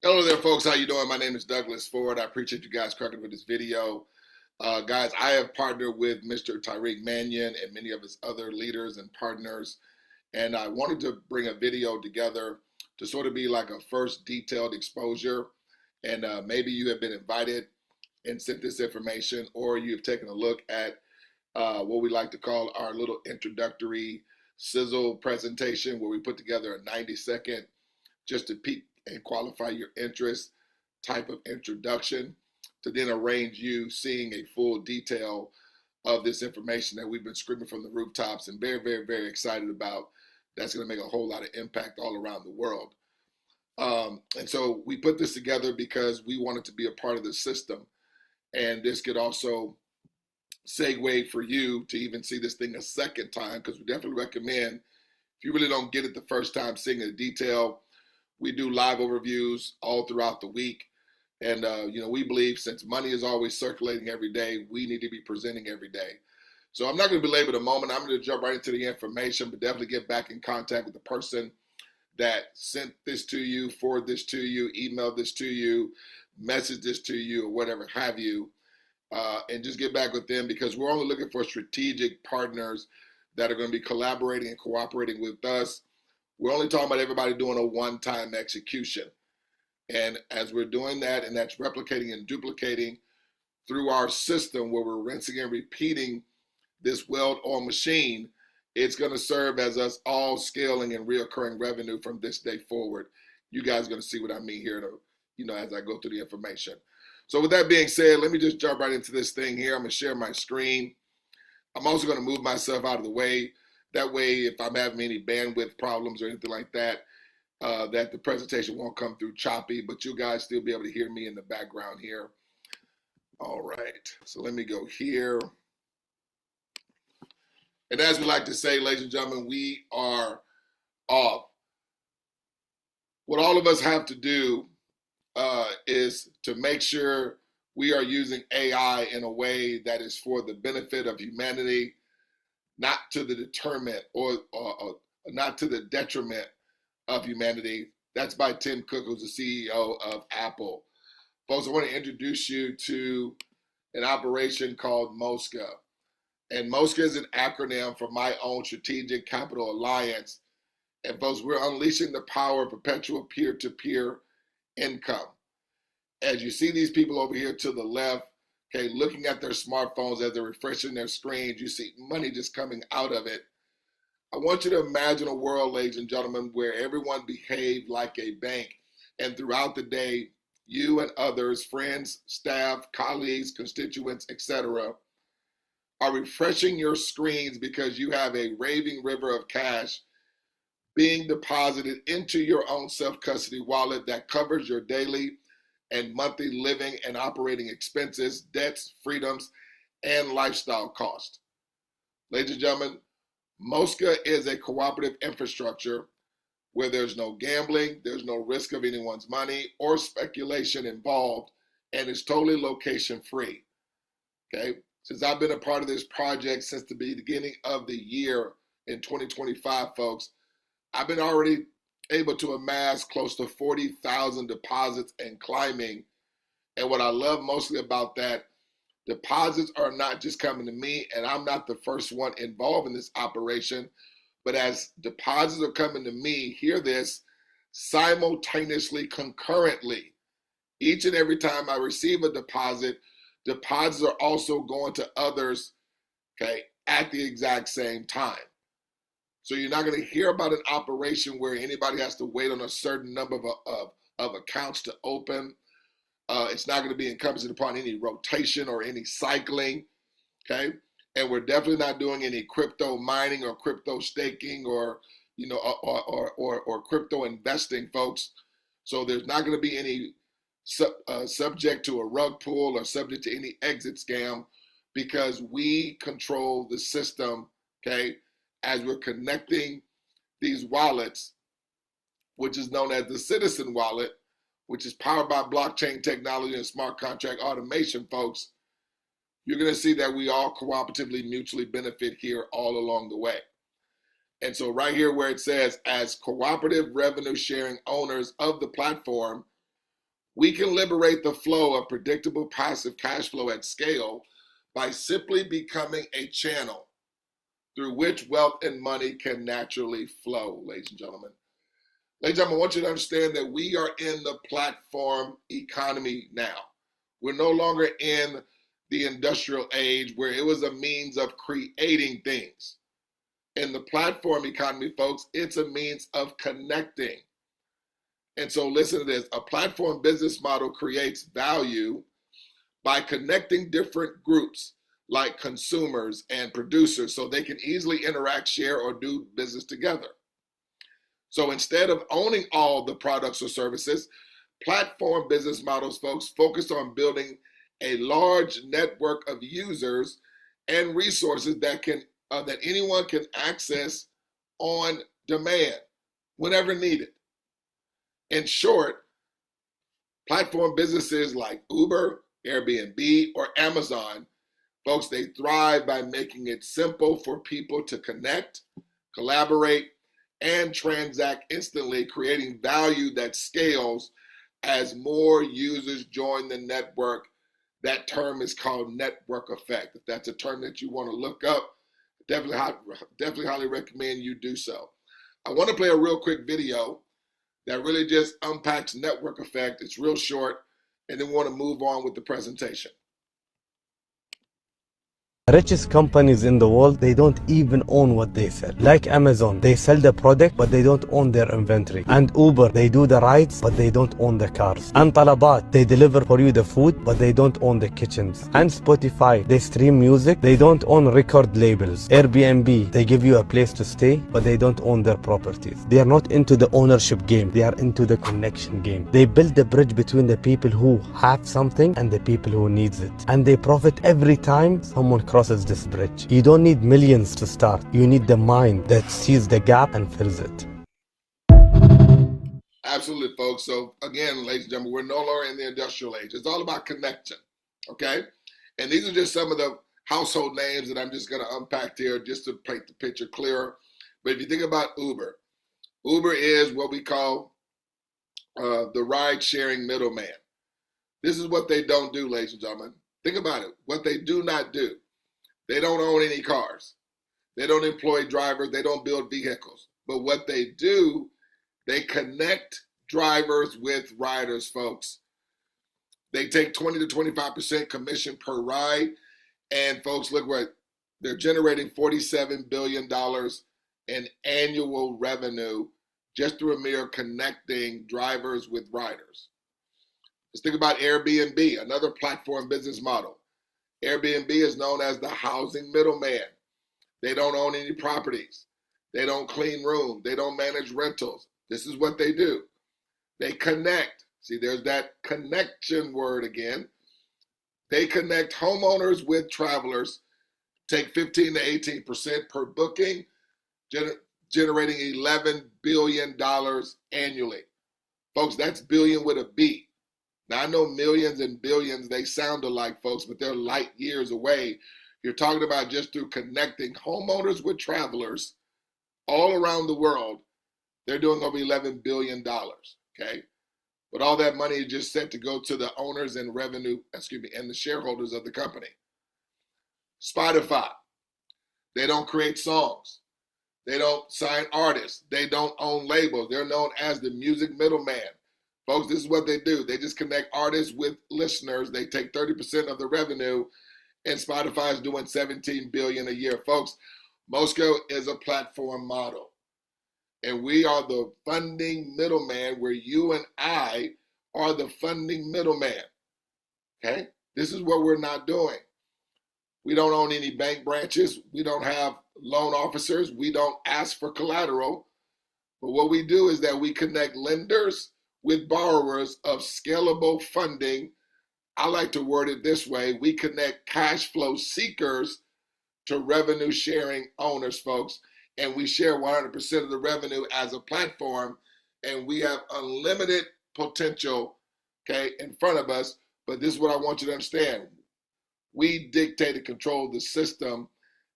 Hello there, folks. How you doing? My name is Douglas Ford. I appreciate you guys cracking with this video. Guys, I have partnered with Mr. Tariq Mannion and many of his other leaders and partners, and I wanted to bring a video together to sort of be like a first detailed exposure. And maybe you have been invited and sent this information, or you've taken a look at what we like to call our little introductory sizzle presentation, where we put together a 90-second just to peak and qualify your interest type of introduction to then arrange you seeing a full detail of this information that we've been screaming from the rooftops and very, very, very excited about. That's going to make a whole lot of impact all around the world. And so we put this together because we wanted to be a part of the system. And this could also segue for you to even see this thing a second time, because we definitely recommend, if you really don't get it the first time, seeing it in detail, we do live overviews all throughout the week. And, we believe since money is always circulating every day, we need to be presenting every day. So I'm not going to belabor the moment. I'm going to jump right into the information, but definitely get back in contact with the person that sent this to you, forward this to you, emailed this to you, message this to you, or whatever have you, and just get back with them, because we're only looking for strategic partners that are going to be collaborating and cooperating with us. We're only talking about everybody doing a one-time execution. And as we're doing that, and that's replicating and duplicating through our system where we're rinsing and repeating this well-oiled machine, it's going to serve as us all scaling and reoccurring revenue from this day forward. You guys are going to see what I mean here, as I go through the information. So with that being said, let me just jump right into this thing here. I'm going to share my screen. I'm also going to move myself out of the way. That way, if I'm having any bandwidth problems or anything like that, that the presentation won't come through choppy, but you guys still be able to hear me in the background here. All right, so let me go here. And as we like to say, ladies and gentlemen, we are off. What all of us have to do is to make sure we are using AI in a way that is for the benefit of humanity, not to the deterrent or not to the detriment of humanity. That's by Tim Cook, who's the CEO of Apple. Folks, I want to introduce you to an operation called MOSCA. And MOSCA is an acronym for My Own Strategic Capital Alliance. And folks, we're unleashing the power of perpetual peer-to-peer income. As you see these people over here to the left, okay, looking at their smartphones as they're refreshing their screens, you see money just coming out of it. I want you to imagine a world, ladies and gentlemen, where everyone behaved like a bank. And throughout the day, you and others, friends, staff, colleagues, constituents, etc., are refreshing your screens because you have a raving river of cash being deposited into your own self-custody wallet that covers your daily and monthly living and operating expenses, debts, freedoms, and lifestyle costs. Ladies and gentlemen, MOSCA is a cooperative infrastructure where there's no gambling, there's no risk of anyone's money or speculation involved, and it's totally location free. Okay? Since I've been a part of this project since the beginning of the year in 2025, folks, I've been already able to amass close to 40,000 deposits and climbing. And what I love mostly about that, deposits are not just coming to me, and I'm not the first one involved in this operation, but as deposits are coming to me, hear this, simultaneously, concurrently. Each and every time I receive a deposit, deposits are also going to others, okay, at the exact same time. So you're not going to hear about an operation where anybody has to wait on a certain number of accounts to open. It's not going to be encompassing upon any rotation or any cycling, okay? And we're definitely not doing any crypto mining or crypto staking or crypto investing, folks. So there's not going to be any subject to a rug pull or subject to any exit scam, because we control the system, okay? As we're connecting these wallets, which is known as the Citizen Wallet, which is powered by blockchain technology and smart contract automation, folks, you're going to see that we all cooperatively mutually benefit here all along the way. And so right here where it says, as cooperative revenue sharing owners of the platform, We can liberate the flow of predictable passive cash flow at scale by simply becoming a channel through which wealth and money can naturally flow, ladies and gentlemen. Ladies and gentlemen, I want you to understand that we are in the platform economy now. We're no longer in the industrial age where it was a means of creating things. In the platform economy, folks, it's a means of connecting. And so listen to this. A platform business model creates value by connecting different groups like consumers and producers so they can easily interact, share, or do business together. So instead of owning all the products or services, platform business models, folks, focus on building a large network of users and resources that anyone can access on demand whenever needed. In short, platform businesses like Uber, Airbnb, or Amazon, folks, they thrive by making it simple for people to connect, collaborate, and transact instantly, creating value that scales as more users join the network. That term is called network effect. If that's a term that you want to look up, definitely highly recommend you do so. I want to play a real quick video that really just unpacks network effect. It's real short, and then we want to move on with the presentation. The richest companies in the world, they don't even own what they sell. Like Amazon, they sell the product, but they don't own their inventory. And Uber, they do the rides, but they don't own the cars. And Talabat, they deliver for you the food, but they don't own the kitchens. And Spotify, they stream music, they don't own record labels. Airbnb, they give you a place to stay, but they don't own their properties. They are not into the ownership game, they are into the connection game. They build the bridge between the people who have something and the people who needs it. And they profit every time someone crosses this bridge. You don't need millions to start. You need the mind that sees the gap and fills it. Absolutely, folks. So again, ladies and gentlemen, we're no longer in the industrial age. It's all about connection, okay? And these are just some of the household names that I'm just going to unpack here just to make the picture clearer. But if you think about Uber, Uber is what we call the ride-sharing middleman. This is what they don't do, ladies and gentlemen. Think about it. What they do not do. They don't own any cars. They don't employ drivers. They don't build vehicles. But what they do, they connect drivers with riders, folks. They take 20 to 25% commission per ride. And folks, look what they're generating $47 billion in annual revenue just through a mere connecting drivers with riders. Let's think about Airbnb, another platform business model. Airbnb is known as the housing middleman. They don't own any properties. They don't clean rooms. They don't manage rentals. This is what they do. They connect. See, there's that connection word again. They connect homeowners with travelers, take 15 to 18% per booking, generating $11 billion annually. Folks, that's billion with a B. Now, I know millions and billions, they sound alike, folks, but they're light years away. You're talking about just through connecting homeowners with travelers all around the world, they're doing over $11 billion, okay? But all that money is just set to go to the owners and and the shareholders of the company. Spotify, they don't create songs. They don't sign artists. They don't own labels. They're known as the music middleman. Folks, this is what they do. They just connect artists with listeners. They take 30% of the revenue, and Spotify is doing $17 billion a year. Folks, MOSCA is a platform model, and we are the funding middleman where you and I are the funding middleman, okay? This is what we're not doing. We don't own any bank branches. We don't have loan officers. We don't ask for collateral. But what we do is that we connect lenders with borrowers of scalable funding. I like to word it this way. We connect cash flow seekers to revenue sharing owners, folks. And we share 100% of the revenue as a platform. And we have unlimited potential, okay, in front of us. But this is what I want you to understand. We dictate and control the system,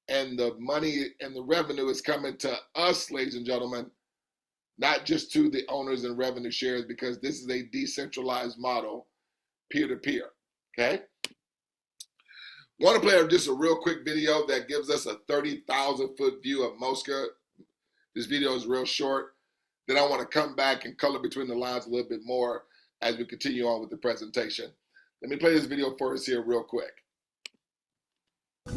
and the money and the revenue is coming to us, ladies and gentlemen, not just to the owners and revenue shares, because this is a decentralized model, peer-to-peer, okay? Want to play just a real quick video that gives us a 30,000 foot view of MOSCA. This video is real short. Then I want to come back and color between the lines a little bit more as we continue on with the presentation. Let me play this video for us here real quick.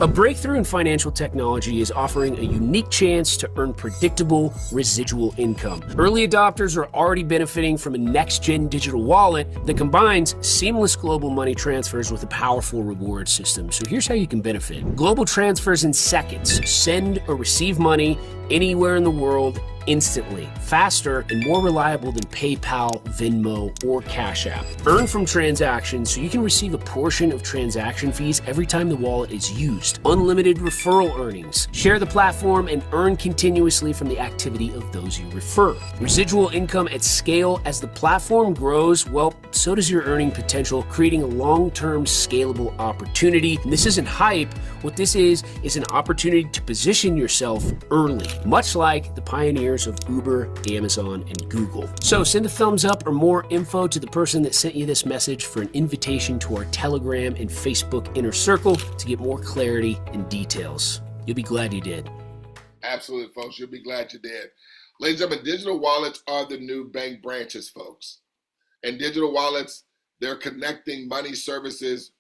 A breakthrough in financial technology is offering a unique chance to earn predictable residual income. Early adopters are already benefiting from a next-gen digital wallet that combines seamless global money transfers with a powerful reward system. So here's how you can benefit. Global transfers in seconds. Send or receive money anywhere in the world instantly, faster and more reliable than PayPal, Venmo, or Cash App. Earn from transactions so you can receive a portion of transaction fees every time the wallet is used. Unlimited referral earnings. Share the platform and earn continuously from the activity of those you refer. Residual income at scale. As the platform grows, well, so does your earning potential, creating a long-term scalable opportunity. And this isn't hype. What this is an opportunity to position yourself early, much like the pioneers of Uber, Amazon, and Google. So send a thumbs up or more info to the person that sent you this message for an invitation to our Telegram and Facebook inner circle to get more clarity and details. You'll be glad you did. Absolutely, folks. You'll be glad you did. Ladies and gentlemen, digital wallets are the new bank branches, folks. And digital wallets, they're connecting money services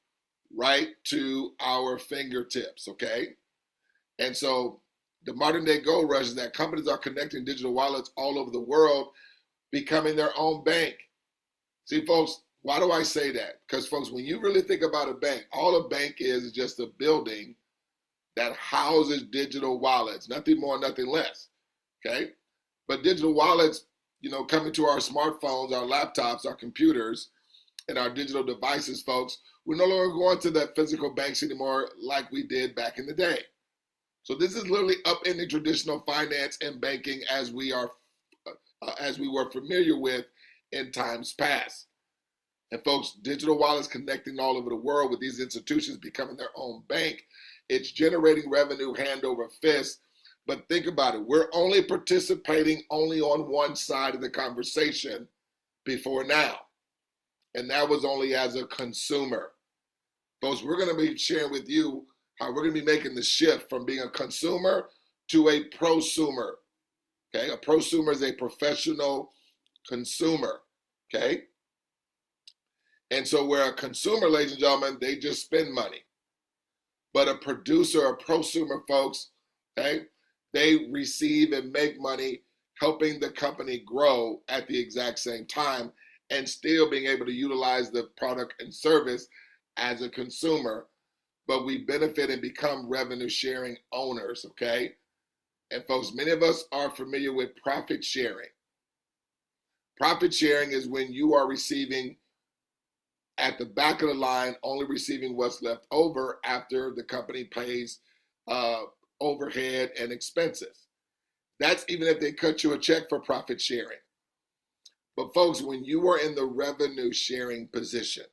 right to our fingertips, okay? And so the modern day gold rush is that companies are connecting digital wallets all over the world, becoming their own bank. See, folks, why do I say that? Because, folks, when you really think about a bank, all a bank is just a building that houses digital wallets, nothing more, nothing less, okay? But digital wallets, you know, coming to our smartphones, our laptops, our computers, and our digital devices, folks, we're no longer going to the physical banks anymore like we did back in the day. So this is literally upending traditional finance and banking as we were familiar with in times past. And folks, digital wallets connecting all over the world with these institutions becoming their own bank. It's generating revenue hand over fist. But think about it. We're only participating only on one side of the conversation before now. And that was only as a consumer. Folks, we're going to be sharing with you how we're going to be making the shift from being a consumer to a prosumer. Okay, a prosumer is a professional consumer. Okay, and so where a consumer, ladies and gentlemen, they just spend money. But a producer, a prosumer, folks, okay, they receive and make money, helping the company grow at the exact same time and still being able to utilize the product and service as a consumer. But we benefit and become revenue sharing owners, okay? And folks, many of us are familiar with profit sharing. Profit sharing is when you are receiving at the back of the line, only receiving what's left over after the company pays overhead and expenses. That's even if they cut you a check for profit sharing. But folks, when you are in the revenue sharing position,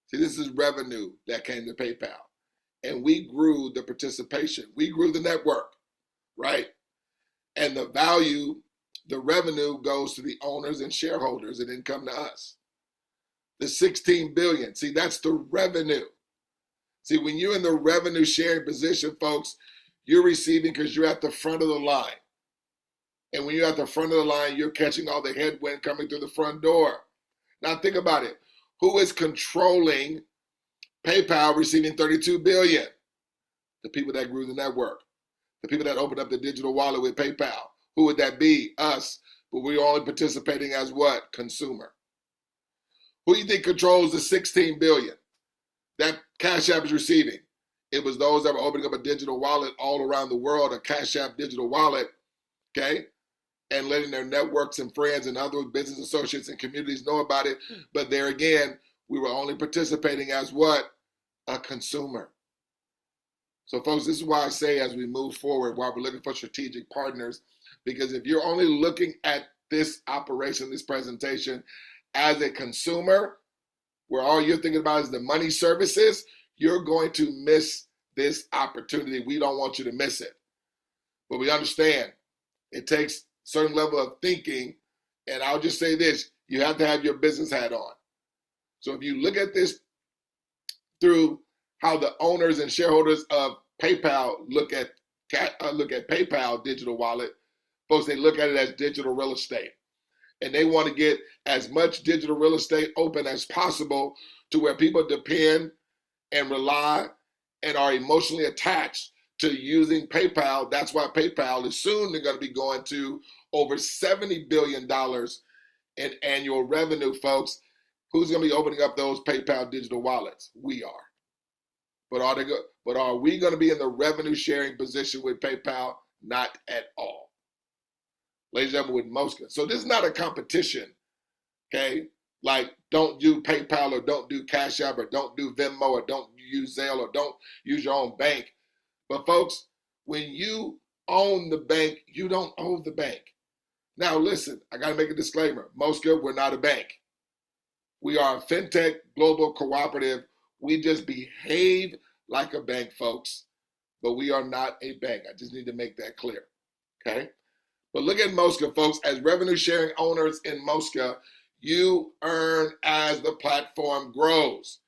see, this is revenue that came to PayPal. And we grew the participation. We grew the network, right? And the value, the revenue goes to the owners and shareholders and then come to us. The 16 billion, see, that's the revenue. See, when you're in the revenue sharing position, folks, you're receiving because you're at the front of the line. And when you're at the front of the line, you're catching all the headwind coming through the front door. Now think about it. Who is controlling PayPal receiving 32 billion? The people that grew the network. The people that opened up the digital wallet with PayPal. Who would that be? Us. But we're only participating as what? Consumer. Who do you think controls the 16 billion that Cash App is receiving? It was those that were opening up a digital wallet all around the world, a Cash App digital wallet, okay? And letting their networks and friends and other business associates and communities know about it. But there again, we were only participating as what? A consumer. So folks, this is why I say as we move forward, while we're looking for strategic partners, because if you're only looking at this operation, this presentation, as a consumer, where all you're thinking about is the money services, you're going to miss this opportunity. We don't want you to miss it. But we understand it takes certain level of thinking. And I'll just say this, you have to have your business hat on. So if you look at this through how the owners and shareholders of PayPal look at PayPal digital wallet, folks, they look at it as digital real estate. And they want to get as much digital real estate open as possible to where people depend and rely and are emotionally attached to using PayPal. That's why PayPal is soon going to be going to over $70 billion in annual revenue, folks. Who's going to be opening up those PayPal digital wallets? We are. But are we going to be in the revenue sharing position with PayPal? Not at all. Ladies and gentlemen, with MOSCA. So this is not a competition, okay? Like, don't do PayPal or don't do Cash App or don't do Venmo or don't use Zelle or don't use your own bank. But folks, when you own the bank, you don't own the bank. Now listen, I got to make a disclaimer. MOSCA, we're not a bank. We are a fintech global cooperative. We just behave like a bank, folks, but we are not a bank. I just need to make that clear, okay? But look at MOSCA, folks. As revenue sharing owners in MOSCA, you earn as the platform grows.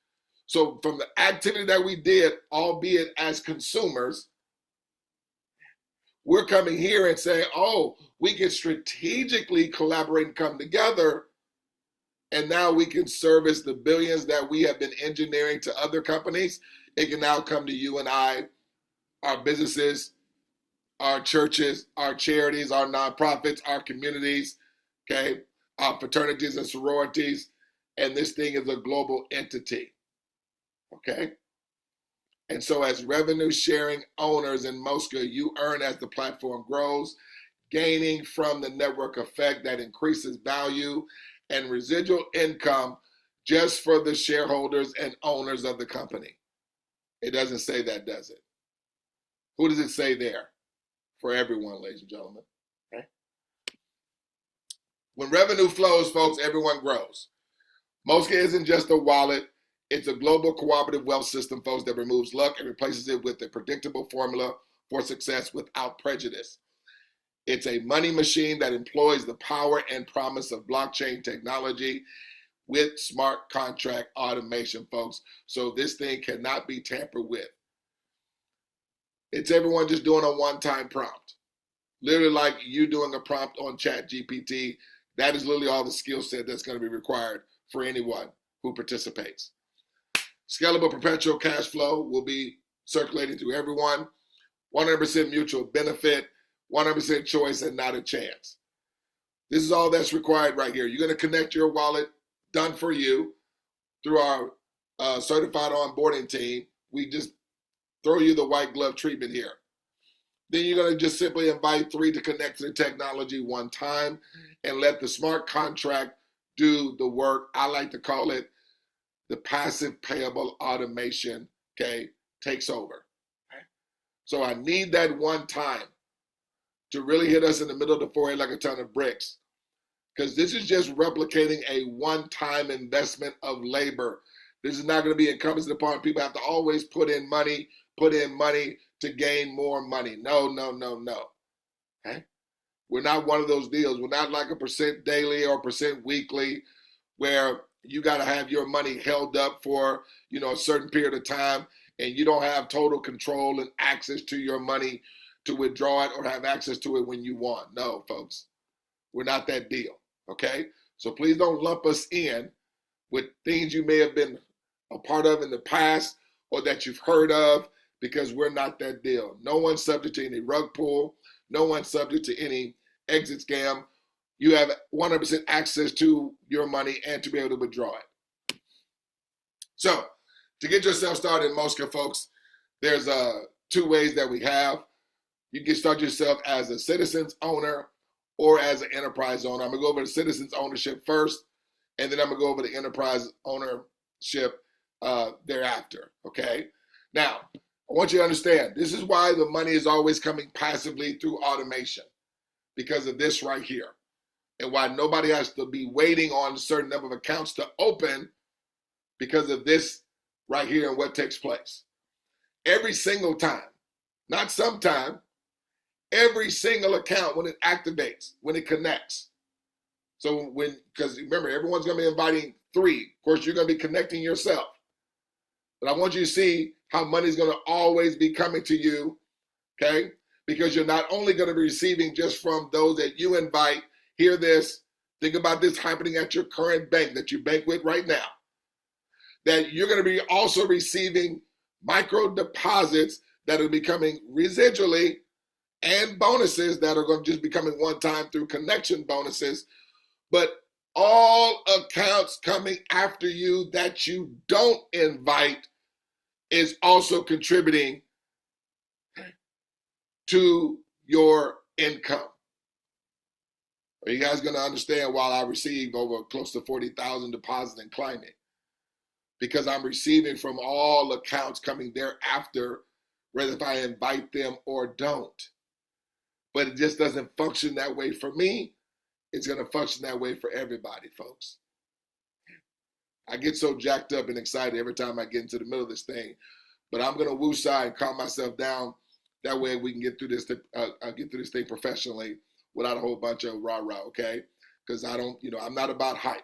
So from the activity that we did, albeit as consumers, we're coming here and saying, oh, we can strategically collaborate and come together, and now we can service the billions that we have been engineering to other companies. It can now come to you and I, our businesses, our churches, our charities, our nonprofits, our communities, okay, our fraternities and sororities, and this thing is a global entity, okay? And so as revenue sharing owners in MOSCA, you earn as the platform grows, gaining from the network effect that increases value and residual income just for the shareholders and owners of the company. It doesn't say that, does it? Who does it say there? For everyone, ladies and gentlemen. Okay? When revenue flows, folks, everyone grows. MOSCA isn't just a wallet. It's a global cooperative wealth system, folks, that removes luck and replaces it with a predictable formula for success without prejudice. It's a money machine that employs the power and promise of blockchain technology with smart contract automation, folks. So this thing cannot be tampered with. It's everyone just doing a one-time prompt. Literally like you doing a prompt on ChatGPT. That is literally all the skill set that's going to be required for anyone who participates. Scalable perpetual cash flow will be circulating to everyone. 100% mutual benefit, 100% choice, and not a chance. This is all that's required right here. You're going to connect your wallet, done for you, through our certified onboarding team. We just throw you the white glove treatment here. Then you're going to just simply invite 3 to connect to the technology one time and let the smart contract do the work. I like to call it the passive payable automation, okay, takes over. Okay? So I need that one time to really hit us in the middle of the forehead like a ton of bricks, because this is just replicating a one-time investment of labor. This is not going to be incumbent upon people have to always put in money to gain more money. No. Okay? We're not one of those deals. We're not like a percent daily or percent weekly where you got to have your money held up for, a certain period of time and you don't have total control and access to your money to withdraw it or have access to it when you want. No, folks, we're not that deal. Okay? So please don't lump us in with things you may have been a part of in the past or that you've heard of, because we're not that deal. No one's subject to any rug pull. No one's subject to any exit scam. You have 100% access to your money and to be able to withdraw it. So to get yourself started in MOSCA, folks, there's 2 ways that we have. You can start yourself as a citizens owner or as an enterprise owner. I'm going to go over the citizens ownership first, and then I'm going to go over the enterprise ownership thereafter, okay? Now, I want you to understand, this is why the money is always coming passively through automation, because of this right here, and why nobody has to be waiting on a certain number of accounts to open because of this right here and what takes place. Every single time, not sometime, every single account when it activates, when it connects. So because remember, everyone's going to be inviting 3. Of course, you're going to be connecting yourself. But I want you to see how money's going to always be coming to you, okay? Because you're not only going to be receiving just from those that you invite. Hear this. Think about this happening at your current bank that you bank with right now. That you're going to be also receiving micro deposits that are becoming residually and bonuses that are going to just be coming one time through connection bonuses. But all accounts coming after you that you don't invite is also contributing to your income. Are you guys going to understand why I received over close to 40,000 deposits and climbing? Because I'm receiving from all accounts coming thereafter, whether if I invite them or don't. But it just doesn't function that way for me. It's going to function that way for everybody, folks. I get so jacked up and excited every time I get into the middle of this thing. But I'm going to woosah and calm myself down. That way we can get through this thing professionally without a whole bunch of rah-rah, okay? Because I don't, I'm not about hype.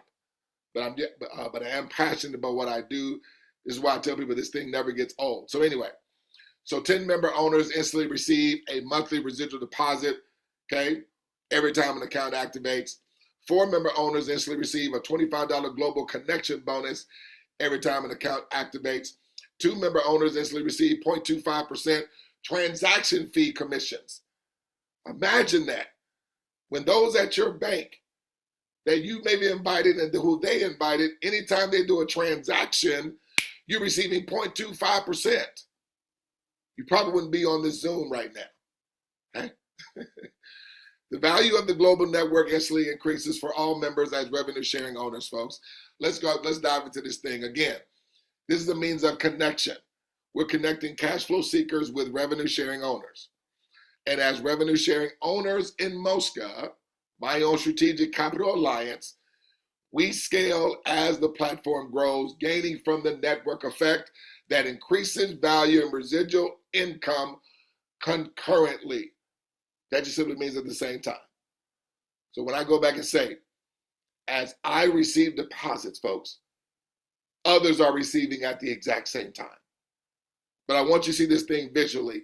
But I am passionate about what I do. This is why I tell people this thing never gets old. So anyway, 10 member owners instantly receive a monthly residual deposit, okay, every time an account activates. 4 member owners instantly receive a $25 global connection bonus every time an account activates. 2 member owners instantly receive 0.25% transaction fee commissions. Imagine that. When those at your bank that you may be invited and who they invited, anytime they do a transaction, you're receiving 0.25%. You probably wouldn't be on this Zoom right now. Okay? The value of the global network instantly increases for all members as revenue sharing owners, folks. Let's dive into this thing. Again, this is a means of connection. We're connecting cash flow seekers with revenue sharing owners. And as revenue sharing owners in MOSCA, my own strategic capital alliance, we scale as the platform grows, gaining from the network effect that increases value and residual income concurrently. That just simply means at the same time. So when I go back and say, as I receive deposits, folks, others are receiving at the exact same time. But I want you to see this thing visually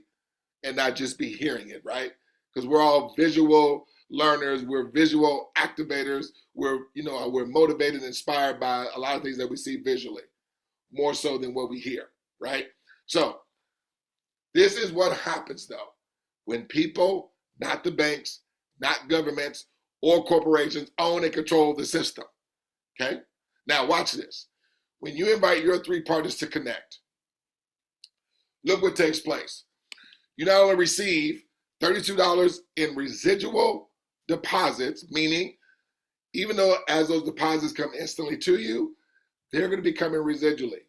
and not just be hearing it, right? Because we're all visual learners, we're visual activators, we're motivated and inspired by a lot of things that we see visually, more so than what we hear, right? So this is what happens though, when people, not the banks, not governments or corporations, own and control the system, okay? Now watch this. When you invite your 3 partners to connect, look what takes place. You not only receive $32 in residual deposits, meaning even though as those deposits come instantly to you, they're going to be coming residually.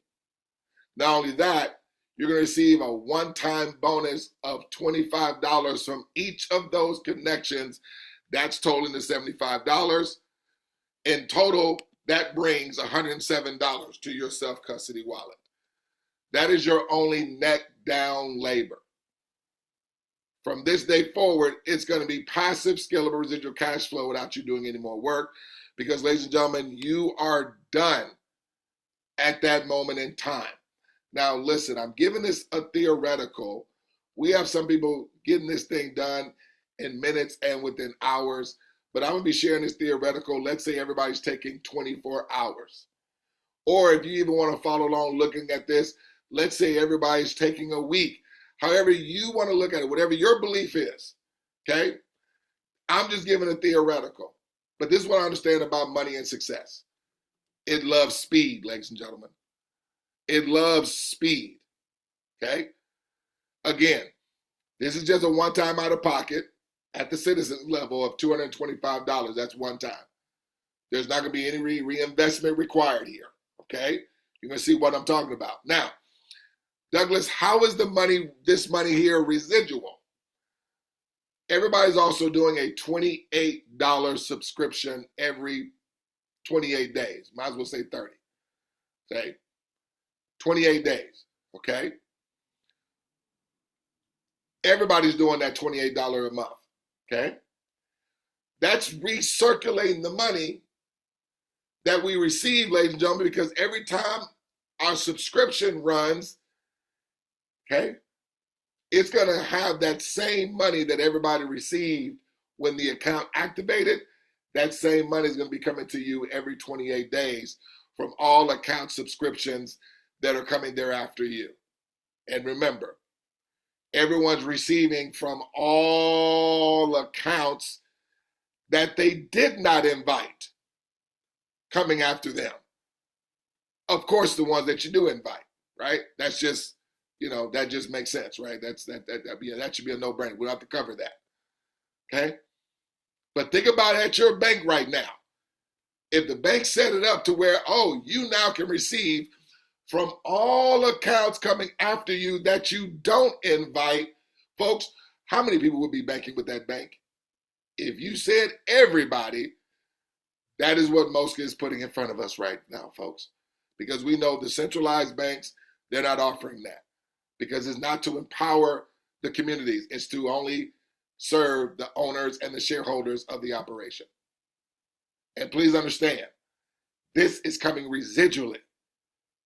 Not only that, you're going to receive a one-time bonus of $25 from each of those connections. That's totaling to $75. In total, that brings $107 to your self-custody wallet. That is your only net down labor. From this day forward, it's going to be passive, scalable residual cash flow without you doing any more work. Because, ladies and gentlemen, you are done at that moment in time. Now, listen, I'm giving this a theoretical. We have some people getting this thing done in minutes and within hours. But I'm going to be sharing this theoretical. Let's say everybody's taking 24 hours. Or if you even want to follow along looking at this, let's say everybody's taking a week. However you want to look at it, whatever your belief is, okay? I'm just giving a theoretical. But this is what I understand about money and success. It loves speed, ladies and gentlemen. It loves speed, okay? Again, this is just a one-time out of pocket at the citizen level of $225. That's one time. There's not going to be any reinvestment required here, okay? You're going to see what I'm talking about. Now, Douglas, how is this money here residual? Everybody's also doing a $28 subscription every 28 days. Might as well say 30. Okay? 28 days. Okay? Everybody's doing that $28 a month, okay? That's recirculating the money that we receive, ladies and gentlemen, because every time our subscription runs, okay, it's going to have that same money that everybody received when the account activated. That same money is going to be coming to you every 28 days from all account subscriptions that are coming there after you. And remember, everyone's receiving from all accounts that they did not invite coming after them. Of course, the ones that you do invite, right? That's just, that just makes sense, right? That should be a no-brainer. We don't have to cover that, okay? But think about it at your bank right now. If the bank set it up to where, you now can receive from all accounts coming after you that you don't invite, folks, how many people would be banking with that bank? If you said everybody, that is what MOSCA is putting in front of us right now, folks. Because we know the centralized banks, they're not offering that. Because it's not to empower the communities. It's to only serve the owners and the shareholders of the operation. And please understand, this is coming residually.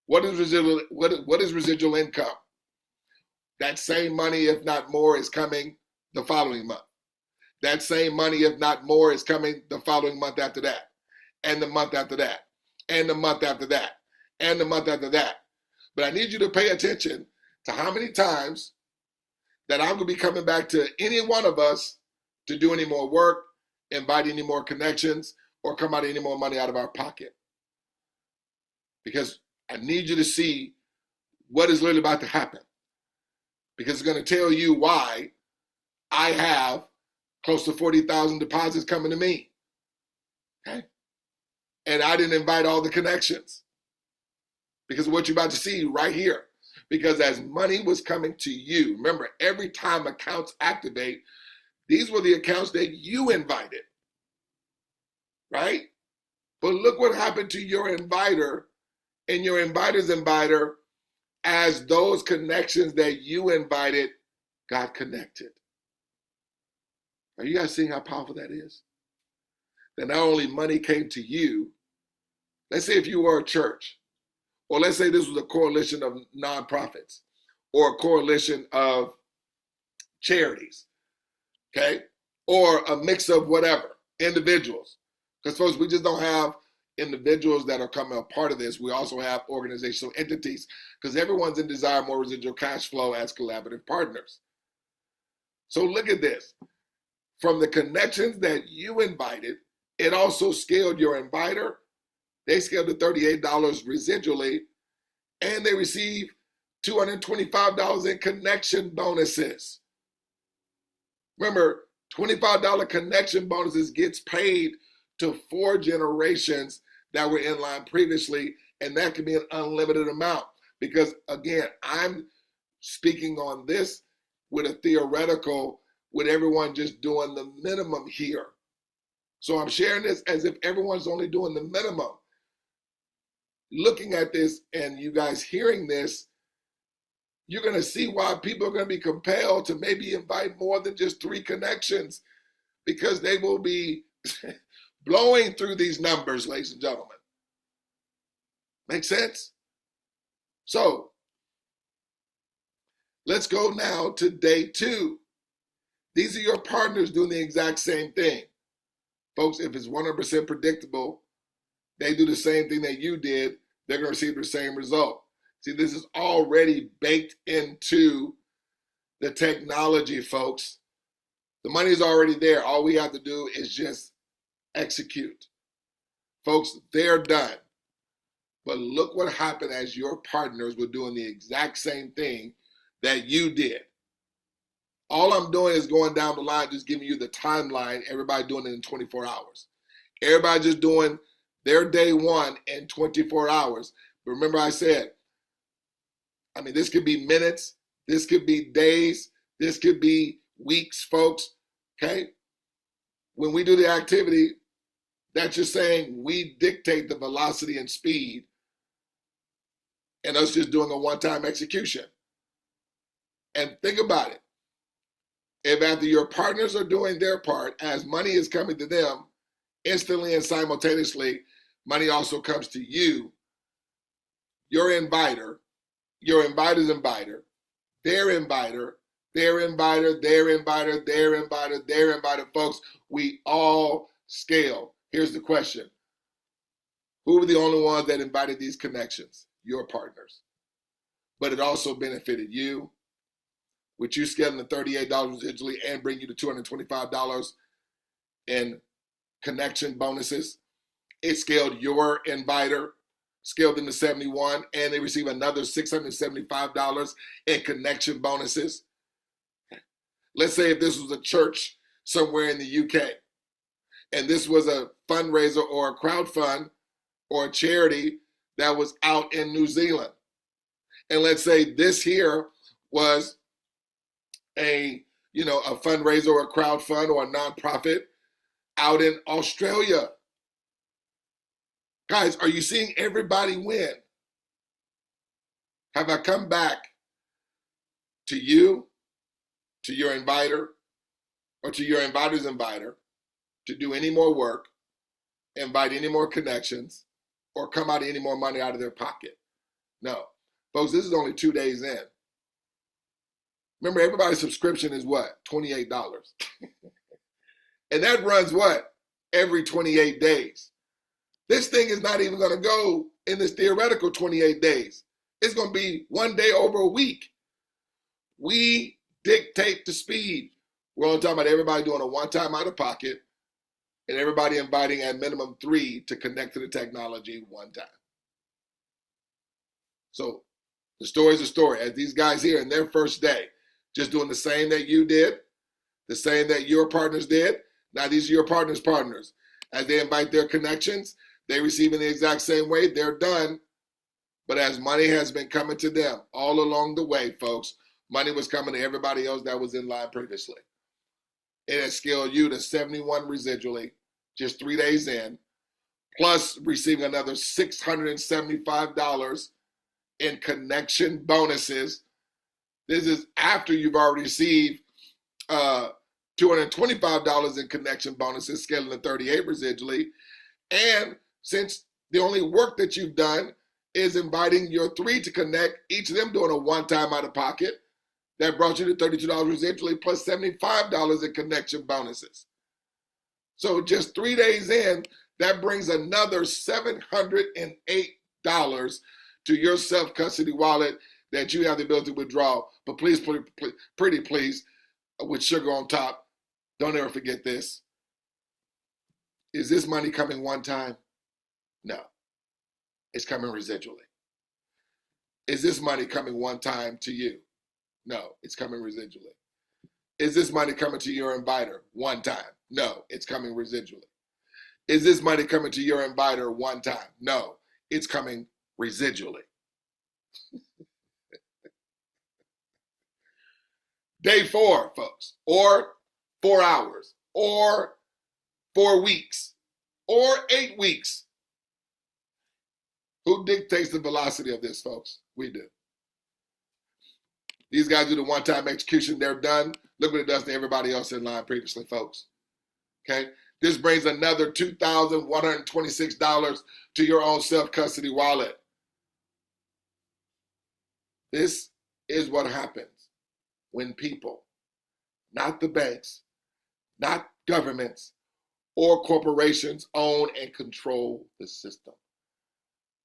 What is residual income? That same money, if not more, is coming the following month. That same money, if not more, is coming the following month after that, and the month after that, and the month after that, and the month after that. But I need you to pay attention to how many times that I'm going to be coming back to any one of us to do any more work, invite any more connections, or come out any more money out of our pocket. Because I need you to see what is literally about to happen. Because it's going to tell you why I have close to 40,000 deposits coming to me. Okay? And I didn't invite all the connections. Because of what you're about to see right here. Because as money was coming to you, remember, every time accounts activate, these were the accounts that you invited. Right? But look what happened to your inviter and your inviter's inviter as those connections that you invited got connected. Are you guys seeing how powerful that is? That not only money came to you, let's say if you were a church, or let's say this was a coalition of nonprofits, or a coalition of charities, okay? Or a mix of whatever, individuals. Because folks, we just don't have individuals that are coming a part of this. We also have organizational entities, because everyone's in desire more residual cash flow as collaborative partners. So look at this. From the connections that you invited, it also scaled your inviter. They scaled to $38 residually, and they receive $225 in connection bonuses. Remember, $25 connection bonuses gets paid to 4 generations that were in line previously, and that can be an unlimited amount. Because again, I'm speaking on this with a theoretical, with everyone just doing the minimum here. So I'm sharing this as if everyone's only doing the minimum. Looking at this and you guys hearing this, you're going to see why people are going to be compelled to maybe invite more than just 3 connections, because they will be blowing through these numbers, ladies and gentlemen. Make sense? So let's go now to day 2. These are your partners doing the exact same thing. Folks, if it's 100% predictable, they do the same thing that you did, they're going to receive the same result. See, this is already baked into the technology, folks. The money is already there. All we have to do is just execute. Folks, they're done. But look what happened as your partners were doing the exact same thing that you did. All I'm doing is going down the line, just giving you the timeline, everybody doing it in 24 hours. Everybody just doing their day 1 in 24 hours. But remember I said, this could be minutes, this could be days, this could be weeks, folks, okay? When we do the activity, that's just saying we dictate the velocity and speed, and us just doing a one-time execution. And think about it. if after your partners are doing their part, as money is coming to them instantly and simultaneously, money also comes to you, your inviter, your inviter's inviter, their inviter, their inviter, their inviter, their inviter, their inviter. Folks, we all scale. Here's the question. Who were the only ones that invited these connections? Your partners. But it also benefited you, with you scaling the $38 residually and bring you to $225 in connection bonuses. It scaled your inviter, scaled them to 71, and they receive another $675 in connection bonuses. Let's say if this was a church somewhere in the UK, and this was a fundraiser or a crowd fund or a charity that was out in New Zealand. And let's say this here was a fundraiser or a crowd fund or a nonprofit out in Australia. Guys, are you seeing everybody win? Have I come back to you, to your inviter, or to your inviter's inviter to do any more work, invite any more connections, or come out any more money out of their pocket? No. Folks, this is only 2 days in. Remember, everybody's subscription is what? $28. And that runs what? Every 28 days. This thing is not even going to go in this theoretical 28 days. It's going to be 1 day over a week. We dictate the speed. We're only talking about everybody doing a one-time out of pocket and everybody inviting at minimum 3 to connect to the technology one time. So the story's a story. As these guys here in their first day, just doing the same that you did, the same that your partners did. Now these are your partners' partners. As they invite their connections, they receive in the exact same way. They're done. But as money has been coming to them all along the way, folks, money was coming to everybody else that was in line previously. It has scaled you to 71 residually, just 3 days in, plus receiving another $675 in connection bonuses. This is after you've already received $225 in connection bonuses, scaling to 38 residually. And since the only work that you've done is inviting your 3 to connect, each of them doing a one-time out of pocket, that brought you to $32 residually plus $75 in connection bonuses. So just 3 days in, that brings another $708 to your self-custody wallet that you have the ability to withdraw. But please, pretty please, with sugar on top, don't ever forget this. Is this money coming one time? No. It's coming residually. Is this money coming one time to you? No, it's coming residually. Is this money coming to your inviter one time? No, it's coming residually. Is this money coming to your inviter one time? No, it's coming residually. Day 4, folks, or 4 hours, or 4 weeks, or 8 weeks. Who dictates the velocity of this, folks? We do. These guys do the one-time execution. They're done. Look what it does to everybody else in line previously, folks. Okay? This brings another $2,126 to your own self-custody wallet. This is what happens when people, not the banks, not governments, or corporations own and control the system.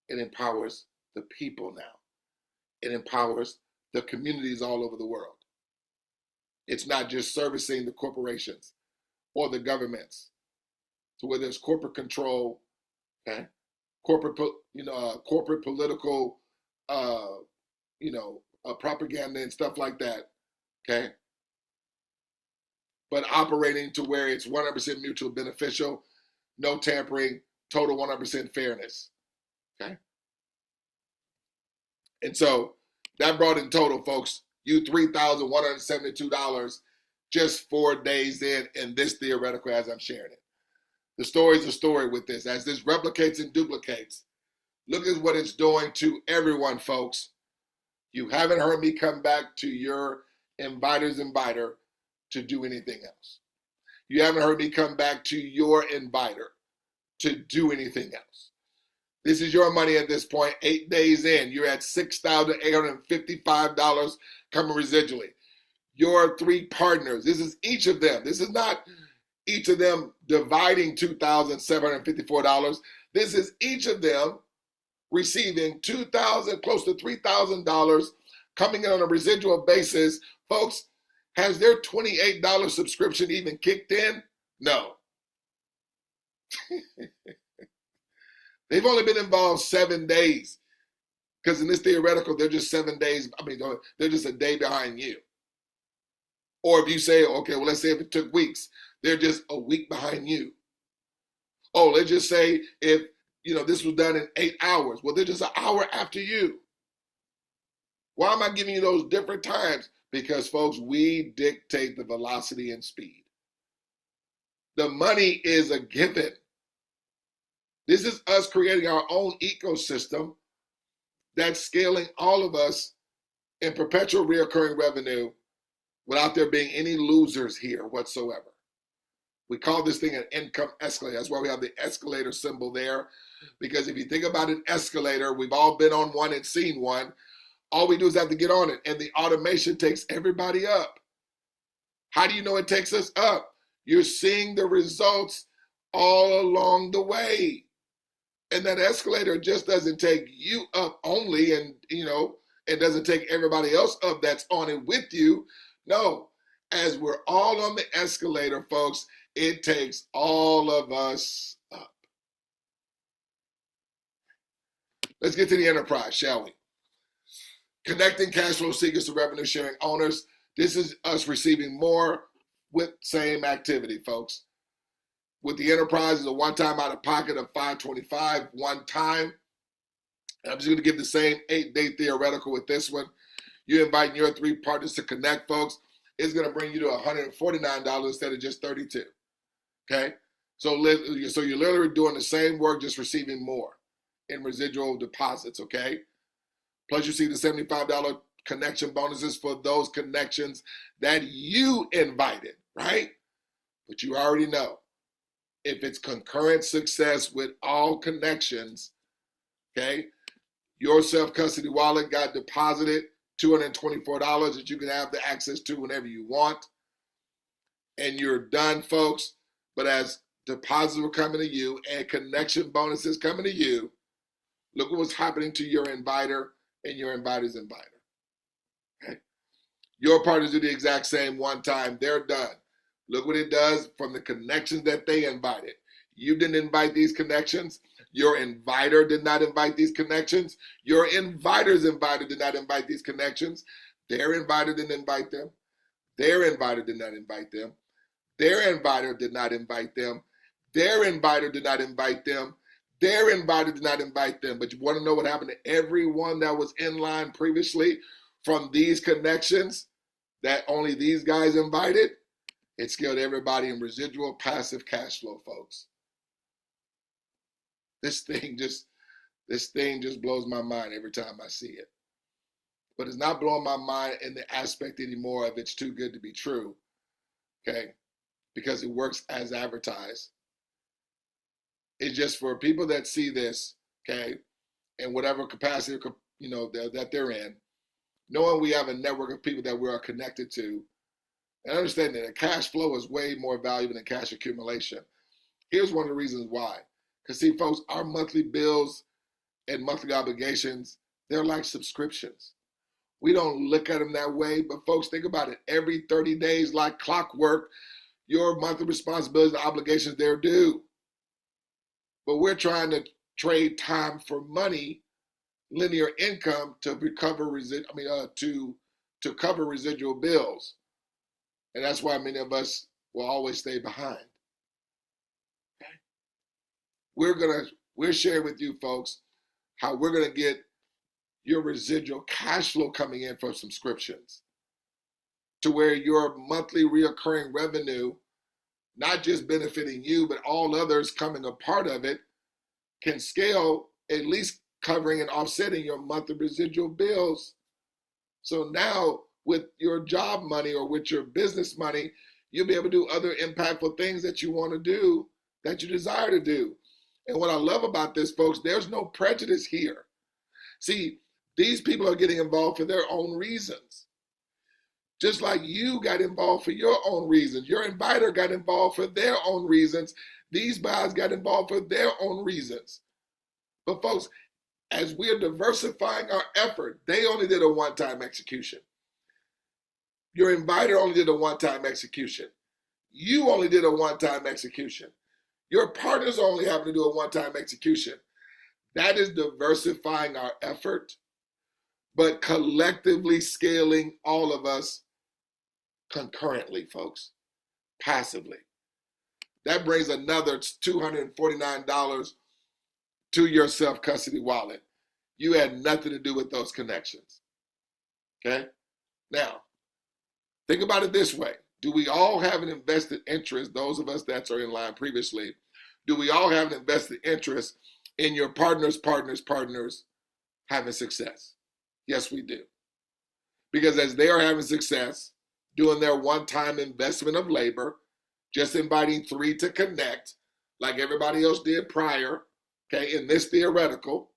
It empowers the people now. It empowers the communities all over the world. It's not just servicing the corporations or the governments to where there's corporate control, okay? Corporate political, propaganda and stuff like that, okay? But operating to where it's 100% mutual beneficial, no tampering, total 100% fairness, okay? And so that brought in total, folks, you $3,172 just 4 days in this theoretical as I'm sharing it. The story's a story with this. As this replicates and duplicates, look at what it's doing to everyone, folks. You haven't heard me come back to your inviter's inviter to do anything else. You haven't heard me come back to your inviter to do anything else. This is your money at this point. 8 days in, you're at $6,855 coming residually. Your three partners, this is each of them. This is not each of them dividing $2,754. This is each of them receiving $2,000, close to $3,000 coming in on a residual basis. Folks, has their $28 subscription even kicked in? No. They've only been involved 7 days, because in this theoretical, they're just 7 days. They're just a day behind you. Or if you say, okay, well, let's say if it took weeks, they're just a week behind you. Oh, let's just say if, this was done in 8 hours. Well, they're just an hour after you. Why am I giving you those different times? Because, folks, we dictate the velocity and speed. The money is a given. This is us creating our own ecosystem that's scaling all of us in perpetual recurring revenue without there being any losers here whatsoever. We call this thing an income escalator. That's why we have the escalator symbol there. Because if you think about an escalator, we've all been on one and seen one. All we do is have to get on it, and the automation takes everybody up. How do you know it takes us up? You're seeing the results all along the way. And that escalator just doesn't take you up only, and it doesn't take everybody else up that's on it with you. No, as we're all on the escalator, folks, it takes all of us up. Let's get to the enterprise, shall we? Connecting cash flow seekers to revenue sharing owners. This is us receiving more with same activity, folks. With the enterprise, is a one-time out of pocket of $525 one time. I'm just going to give the same 8-day theoretical with this one. You're inviting your three partners to connect, folks. It's going to bring you to $149 instead of just $32. Okay? So you're literally doing the same work, just receiving more in residual deposits, okay? Plus you see the $75 connection bonuses for those connections that you invited, right? But you already know, if it's concurrent success with all connections, okay, your self-custody wallet got deposited $224 that you can have the access to whenever you want. And you're done, folks. But as deposits were coming to you and connection bonuses coming to you, look what was happening to your inviter and your inviter's inviter. Okay? Your partners do the exact same one time. They're done. Look what it does from the connections that they invited. You didn't invite these connections. Your inviter did not invite these connections. Your inviter's inviter did not invite these connections. Their inviter didn't invite them. Their inviter did not invite them. Their inviter did not invite them. Their inviter did not invite them. Their inviter did not invite them. But you want to know what happened to everyone that was in line previously from these connections that only these guys invited? It scaled everybody in residual passive cash flow, folks. This thing just blows my mind every time I see it. But it's not blowing my mind in the aspect anymore of it's too good to be true, okay? Because it works as advertised. It's just for people that see this, okay, in whatever capacity, that they're in, knowing we have a network of people that we are connected to, and understanding that cash flow is way more valuable than cash accumulation. Here's one of the reasons why. Because see, folks, our monthly bills and monthly obligations, they're like subscriptions. We don't look at them that way, but folks, think about it. Every 30 days, like clockwork, your monthly responsibilities and obligations, they're due. But we're trying to trade time for money, linear income, to recover to cover residual bills. And that's why many of us will always stay behind. Okay? We're sharing with you folks how we're gonna get your residual cash flow coming in from subscriptions to where your monthly reoccurring revenue, not just benefiting you, but all others coming a part of it, can scale, at least covering and offsetting your monthly residual bills. So now with your job money or with your business money, you'll be able to do other impactful things that you want to do, that you desire to do. And what I love about this, folks, there's no prejudice here. See, these people are getting involved for their own reasons. Just like you got involved for your own reasons. Your inviter got involved for their own reasons. These guys got involved for their own reasons. But folks, as we're diversifying our effort, they only did a one-time execution. Your inviter only did a one-time execution. You only did a one-time execution. Your partners only having to do a one-time execution. That is diversifying our effort, but collectively scaling all of us concurrently, folks, passively. That brings another $249 to your self-custody wallet. You had nothing to do with those connections. Okay? Now, think about it this way. Do we all have an invested interest, those of us that are in line previously, do we all have an invested interest in your partners having success? Yes, we do. Because as they are having success, doing their one-time investment of labor, just inviting 3 to connect, like everybody else did prior, okay, in this theoretical,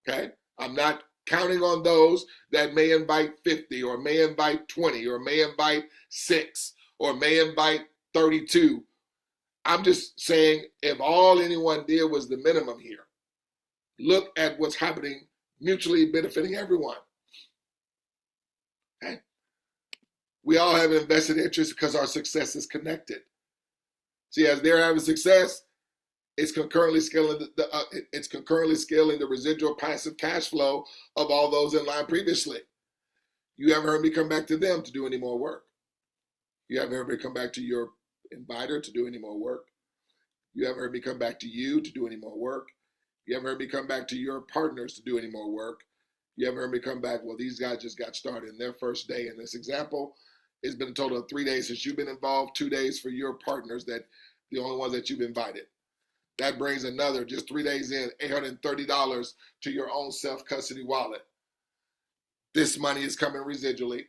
okay? I'm not counting on those that may invite 50 or may invite 20 or may invite 6 or may invite 32. I'm just saying if all anyone did was the minimum here, look at what's happening, mutually benefiting everyone. Okay? We all have an invested interest because our success is connected. See, as they're having success, it's concurrently scaling the residual passive cash flow of all those in line previously. You haven't heard me come back to them to do any more work. You haven't heard me come back to your inviter to do any more work. You haven't heard me come back to you to do any more work. You haven't heard me come back to your partners to do any more work. You haven't heard me come back, well, these guys just got started in their first day. In this example, it's been a total of 3 days since you've been involved, 2 days for your partners, that the only ones that you've invited. That brings another, just 3 days in, $830 to your own self-custody wallet. This money is coming residually.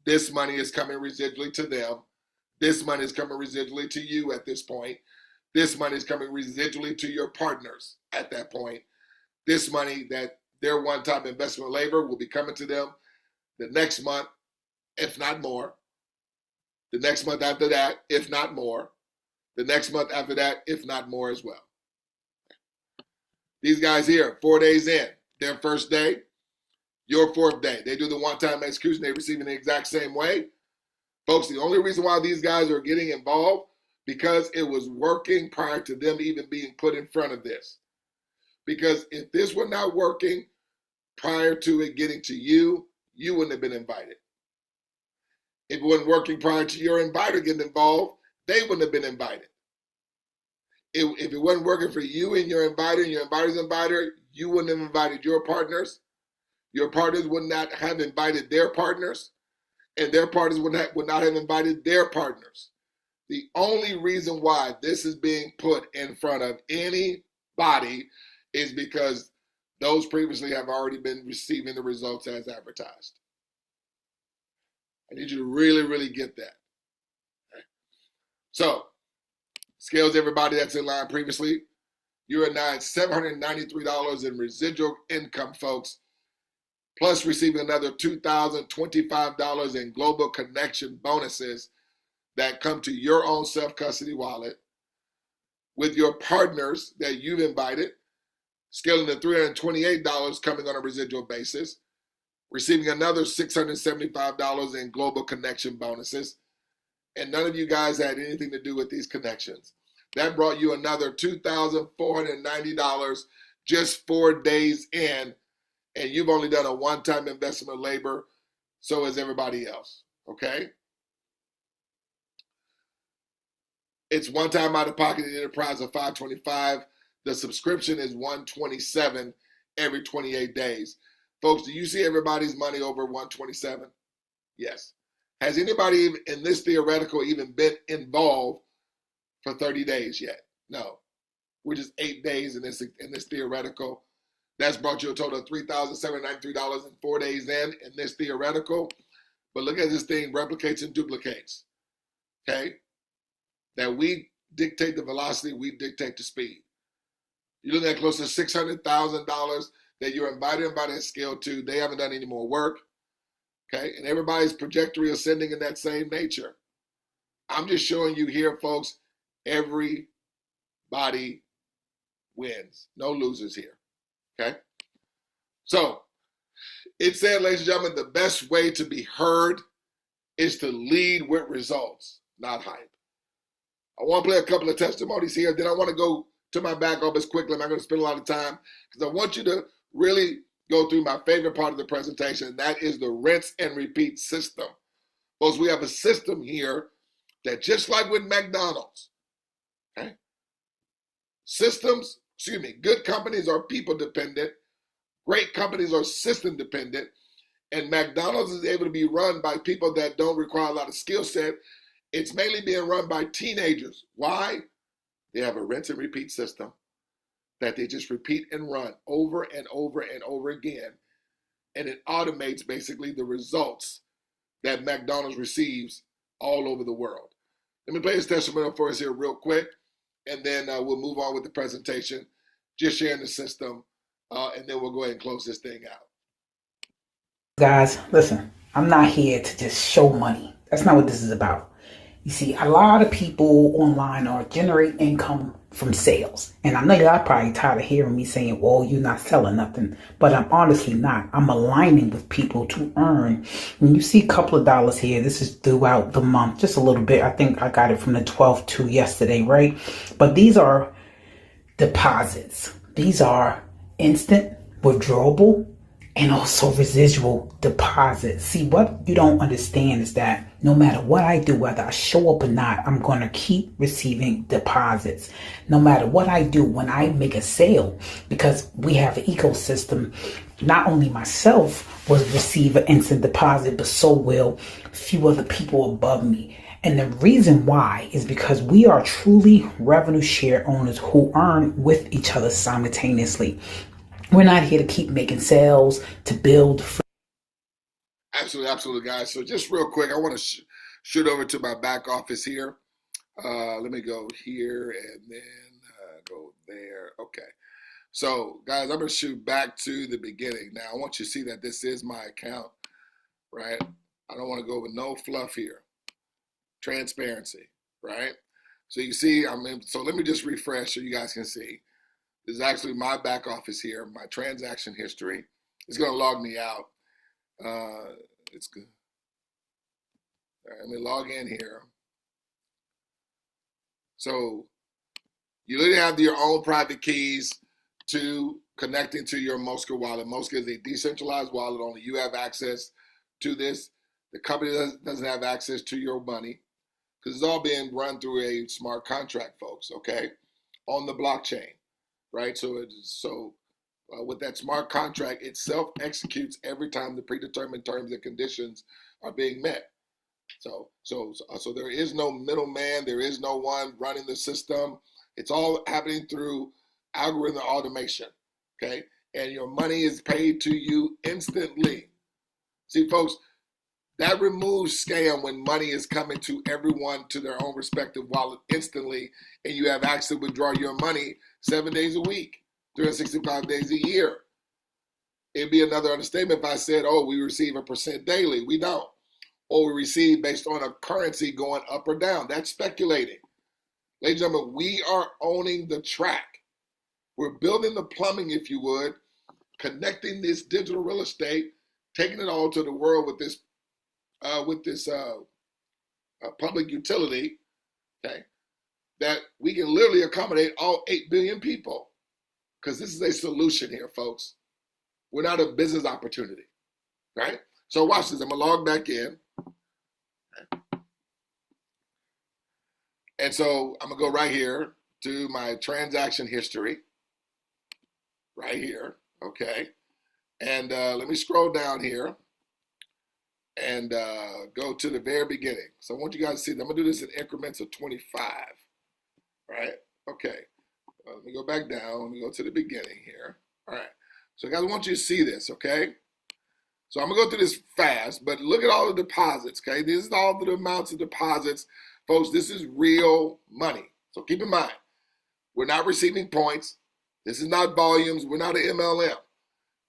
This money is coming residually to them. This money is coming residually to you at this point. This money is coming residually to your partners at that point. This money that their one-time investment labor will be coming to them the next month, if not more. The next month after that, if not more. The next month after that, if not more as well. These guys here, 4 days in, their first day, your fourth day. They do the one-time execution. They receive in the exact same way. Folks, the only reason why these guys are getting involved, because it was working prior to them even being put in front of this. Because if this were not working prior to it getting to you, you wouldn't have been invited. If it wasn't working prior to your inviter getting involved, they wouldn't have been invited. If it wasn't working for you and your inviter and your inviter's inviter, you wouldn't have invited your partners. Your partners would not have invited their partners, and their partners would not have invited their partners. The only reason why this is being put in front of anybody is because those previously have already been receiving the results as advertised. I need you to really, really get that. Okay. So, scales everybody that's in line previously. You're now at $793 in residual income, folks, plus receiving another $2,025 in global connection bonuses that come to your own self-custody wallet with your partners that you've invited, scaling to $328 coming on a residual basis, receiving another $675 in global connection bonuses, and none of you guys had anything to do with these connections. That brought you another $2,490 just 4 days in, and you've only done a one-time investment of labor, so has everybody else, okay? It's one time out of pocket in the enterprise of $525. The subscription is $127 every 28 days. Folks, do you see everybody's money over $127? Yes. Has anybody in this theoretical even been involved for 30 days yet? No. We're just 8 days in this theoretical. That's brought you a total of $3,793 in 4 days in this theoretical. But look at this thing, replicates and duplicates, okay? That we dictate the velocity, we dictate the speed. You're looking at close to $600,000 that you're invited by that scale to. They haven't done any more work, okay? And everybody's trajectory ascending in that same nature. I'm just showing you here, folks, everybody wins. No losers here, okay? So it said, ladies and gentlemen, the best way to be heard is to lead with results, not hype. I want to play a couple of testimonies here. Then I want to go to my back office quickly. I'm not going to spend a lot of time because I want you to really go through my favorite part of the presentation, and that is the rinse and repeat system. Because we have a system here that, just like with McDonald's, okay, good companies are people dependent, great companies are system dependent, and McDonald's is able to be run by people that don't require a lot of skill set. It's mainly being run by teenagers. Why? They have a rinse and repeat system that they just repeat and run over and over and over again. And it automates basically the results that McDonald's receives all over the world. Let me play this testimonial for us here real quick, and then we'll move on with the presentation, just sharing the system, and then we'll go ahead and close this thing out. Guys, listen, I'm not here to just show money. That's not what this is about. You see, a lot of people online are generating income from sales. And I know y'all probably tired of hearing me saying, well, you're not selling nothing. But I'm honestly not. I'm aligning with people to earn. When you see a couple of dollars here, this is throughout the month, just a little bit. I think I got it from the 12th to yesterday, right? But these are deposits. These are instant, withdrawable, and also residual deposits. See, what you don't understand is that no matter what I do, whether I show up or not, I'm going to keep receiving deposits. No matter what I do, when I make a sale, because we have an ecosystem, not only myself will receive an instant deposit, but so will a few other people above me. And the reason why is because we are truly revenue share owners who earn with each other simultaneously. We're not here to keep making sales, to build. Absolutely, guys. So just real quick, I want to shoot over to my back office here. Let me go here and then go there. Okay. So, guys, I'm going to shoot back to the beginning. Now, I want you to see that this is my account, right? I don't want to go with no fluff here. Transparency, right? So you see, so let me just refresh so you guys can see. This is actually my back office here, my transaction history. It's going to log me out. It's good. All right, let me log in here. So you literally have your own private keys to connecting to your MOSCA wallet. MOSCA is a decentralized wallet. Only you have access to this. The company doesn't have access to your money because it's all being run through a smart contract, folks, okay, on the blockchain. Right, so with that smart contract, it self-executes every time the predetermined terms and conditions are being met. So there is no middleman, there is no one running the system. It's all happening through algorithm automation, okay? And your money is paid to you instantly. See, folks, that removes scam when money is coming to everyone to their own respective wallet instantly, and you have access to withdraw your money 7 days a week, 365 days a year. It'd be another understatement if I said, oh, we receive 1% daily. We don't. Or we receive based on a currency going up or down. That's speculating. Ladies and gentlemen, we are owning the track. We're building the plumbing, if you would, connecting this digital real estate, taking it all to the world with this public utility, okay, that we can literally accommodate all 8 billion people, because this is a solution here, folks. We're not a business opportunity, right? So watch this. I'm going to log back in. Okay. And so I'm going to go right here to my transaction history, right here, okay? And let me scroll down here and go to the very beginning. So I want you guys to see that I'm going to do this in increments of 25, right? Okay. Let me go back down. Let me go to the beginning here. All right. So guys, I want you to see this, okay? So I'm going to go through this fast, but look at all the deposits, okay? This is all the amounts of deposits. Folks, this is real money. So keep in mind, we're not receiving points. This is not volumes. We're not an MLM.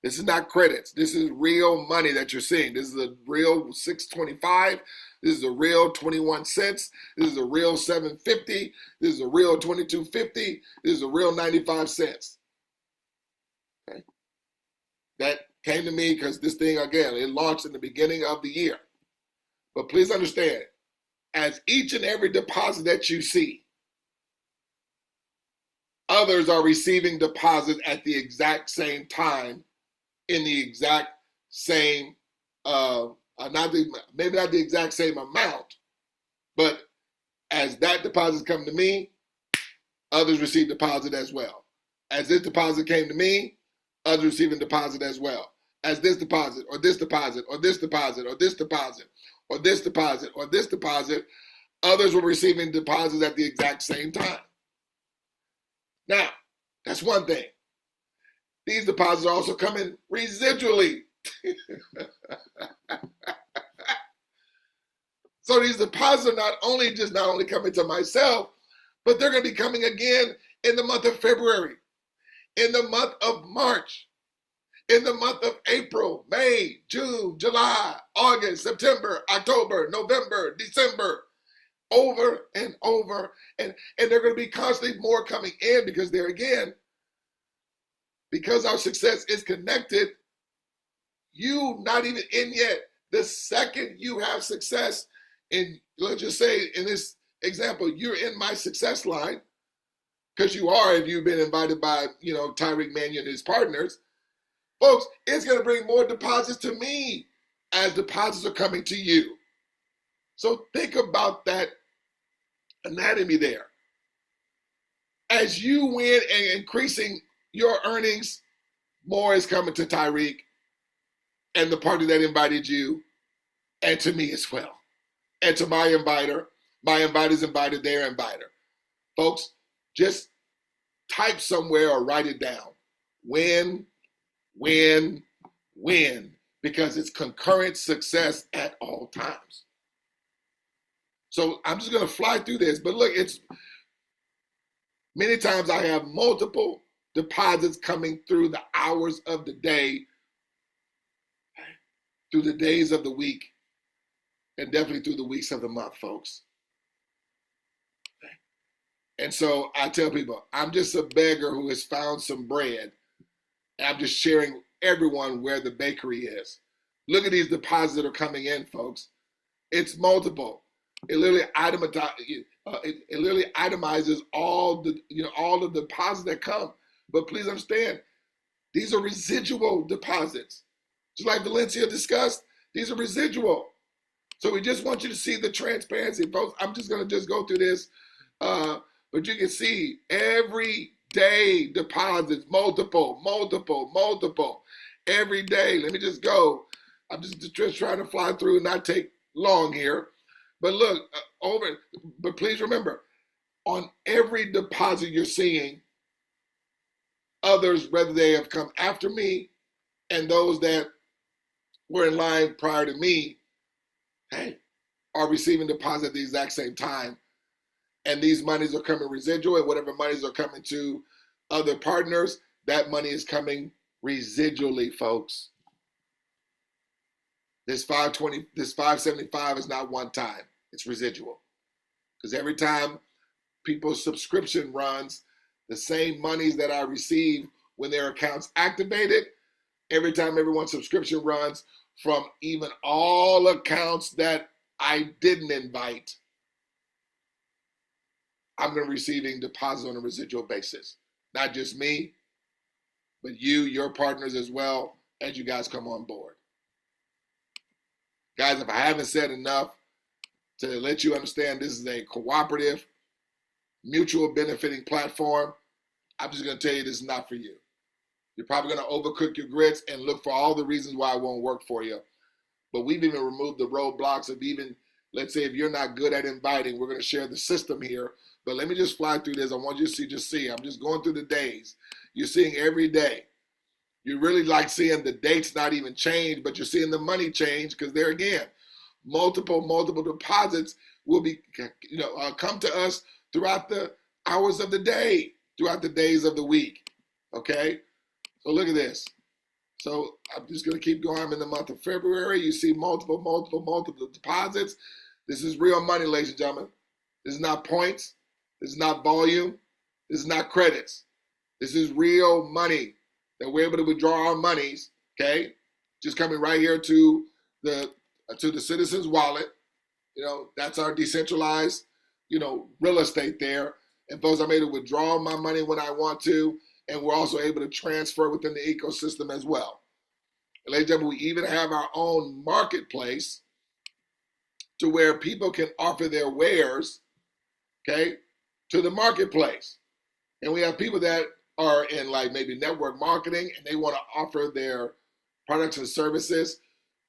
This is not credits. This is real money that you're seeing. This is a real 625. This is a real 21 cents. This is a real 750. This is a real 22.50. This is a real 95 cents. Okay? That came to me because this thing, again, it launched in the beginning of the year. But please understand, as each and every deposit that you see, others are receiving deposits at the exact same time in the exact same, maybe not the exact same amount, but as that deposit come to me, others receive deposit as well. As this deposit came to me, others receiving deposit as well. As this deposit, or this deposit, or this deposit, or this deposit, or this deposit, or this deposit, others were receiving deposits at the exact same time. Now, that's one thing. These deposits are also coming residually. So these deposits are not only coming to myself, but they're going to be coming again in the month of February, in the month of March, in the month of April, May, June, July, August, September, October, November, December, over and over. And they're going to be constantly more coming in because there again, because our success is connected, you not even in yet. The second you have success, and let's just say in this example, you're in my success line, because you are if you've been invited by, Tariq Mannion and his partners. Folks, it's going to bring more deposits to me as deposits are coming to you. So think about that anatomy there. As you win and increasing your earnings, more is coming to Tariq and the party that invited you, and to me as well. And to my inviter. My inviter's invited their inviter. Folks, just type somewhere or write it down. Win, win, win. Because it's concurrent success at all times. So I'm just going to fly through this. But look, it's many times I have multiple deposits coming through the hours of the day, through the days of the week, and definitely through the weeks of the month, folks. And so I tell people, I'm just a beggar who has found some bread. And I'm just sharing everyone where the bakery is. Look at these deposits that are coming in, folks. It's multiple. It literally itemizes all the deposits that come. But please understand, these are residual deposits. Just like Valencia discussed, these are residual. So we just want you to see the transparency, folks. I'm just going to go through this. But you can see every day deposits, multiple. Every day. Let me just go. I'm just trying to fly through and not take long here. But look, but please remember, on every deposit you're seeing, others, whether they have come after me and those that were in line prior to me, are receiving deposit at the exact same time. And these monies are coming residual, and whatever monies are coming to other partners, that money is coming residually, folks. This 575 is not one time. It's residual. Because every time people's subscription runs, the same monies that I receive when their account's activated, every time everyone's subscription runs from even all accounts that I didn't invite, I'm going to be receiving deposits on a residual basis. Not just me, but you, your partners as well, as you guys come on board. Guys, if I haven't said enough to let you understand this is a cooperative, mutual benefiting platform, I'm just going to tell you this is not for you. You're probably going to overcook your grits and look for all the reasons why it won't work for you. But we've even removed the roadblocks of even, let's say if you're not good at inviting, we're going to share the system here. But let me just fly through this. I want you to see, I'm just going through the days. You're seeing every day. You really like seeing the dates not even change, but you're seeing the money change because there again, multiple deposits will be, come to us throughout the hours of the day, throughout the days of the week. Okay, so look at this. So I'm just going to keep going. I'm in the month of February. You see multiple deposits. This is real money, ladies and gentlemen. This is not points. This is not volume. This is not credits. This is real money that we're able to withdraw our monies, okay? Just coming right here to the citizen's wallet. That's our decentralized, real estate there. And folks, I'm able to withdraw my money when I want to, and we're also able to transfer within the ecosystem as well. And ladies and gentlemen, we even have our own marketplace to where people can offer their wares, okay, to the marketplace. And we have people that are in like maybe network marketing and they want to offer their products and services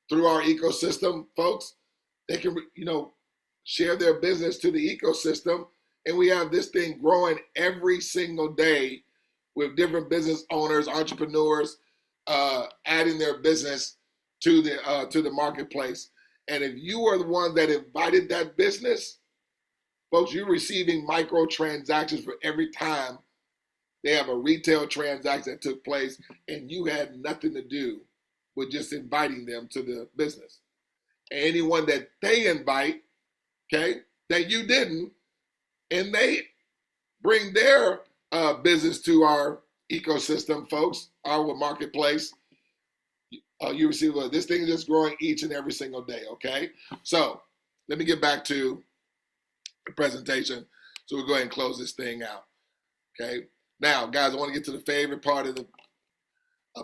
through our ecosystem, folks. They can, share their business to the ecosystem. And we have this thing growing every single day with different business owners, entrepreneurs, adding their business to the marketplace. And if you are the one that invited that business, folks, you're receiving microtransactions for every time they have a retail transaction that took place and you had nothing to do with just inviting them to the business. And anyone that they invite, okay, that you didn't, and they bring their business to our ecosystem, folks, our marketplace, you receive this thing is just growing each and every single day, okay? So let me get back to the presentation. So we'll go ahead and close this thing out, okay? Now, guys, I want to get to the favorite part of